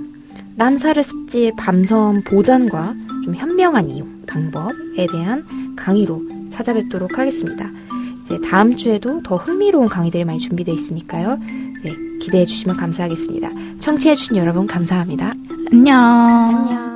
Speaker 1: 람사르 습지의 밤섬 보전과 좀 현명한 이용 방법에 대한 강의로 찾아뵙도록 하겠습니다. 이제 다음 주에도 더 흥미로운 강의들이 많이 준비되어 있으니까요. 네, 기대해 주시면 감사하겠습니다. 청취해 주신 여러분 감사합니다.
Speaker 2: 안녕.
Speaker 1: 안녕.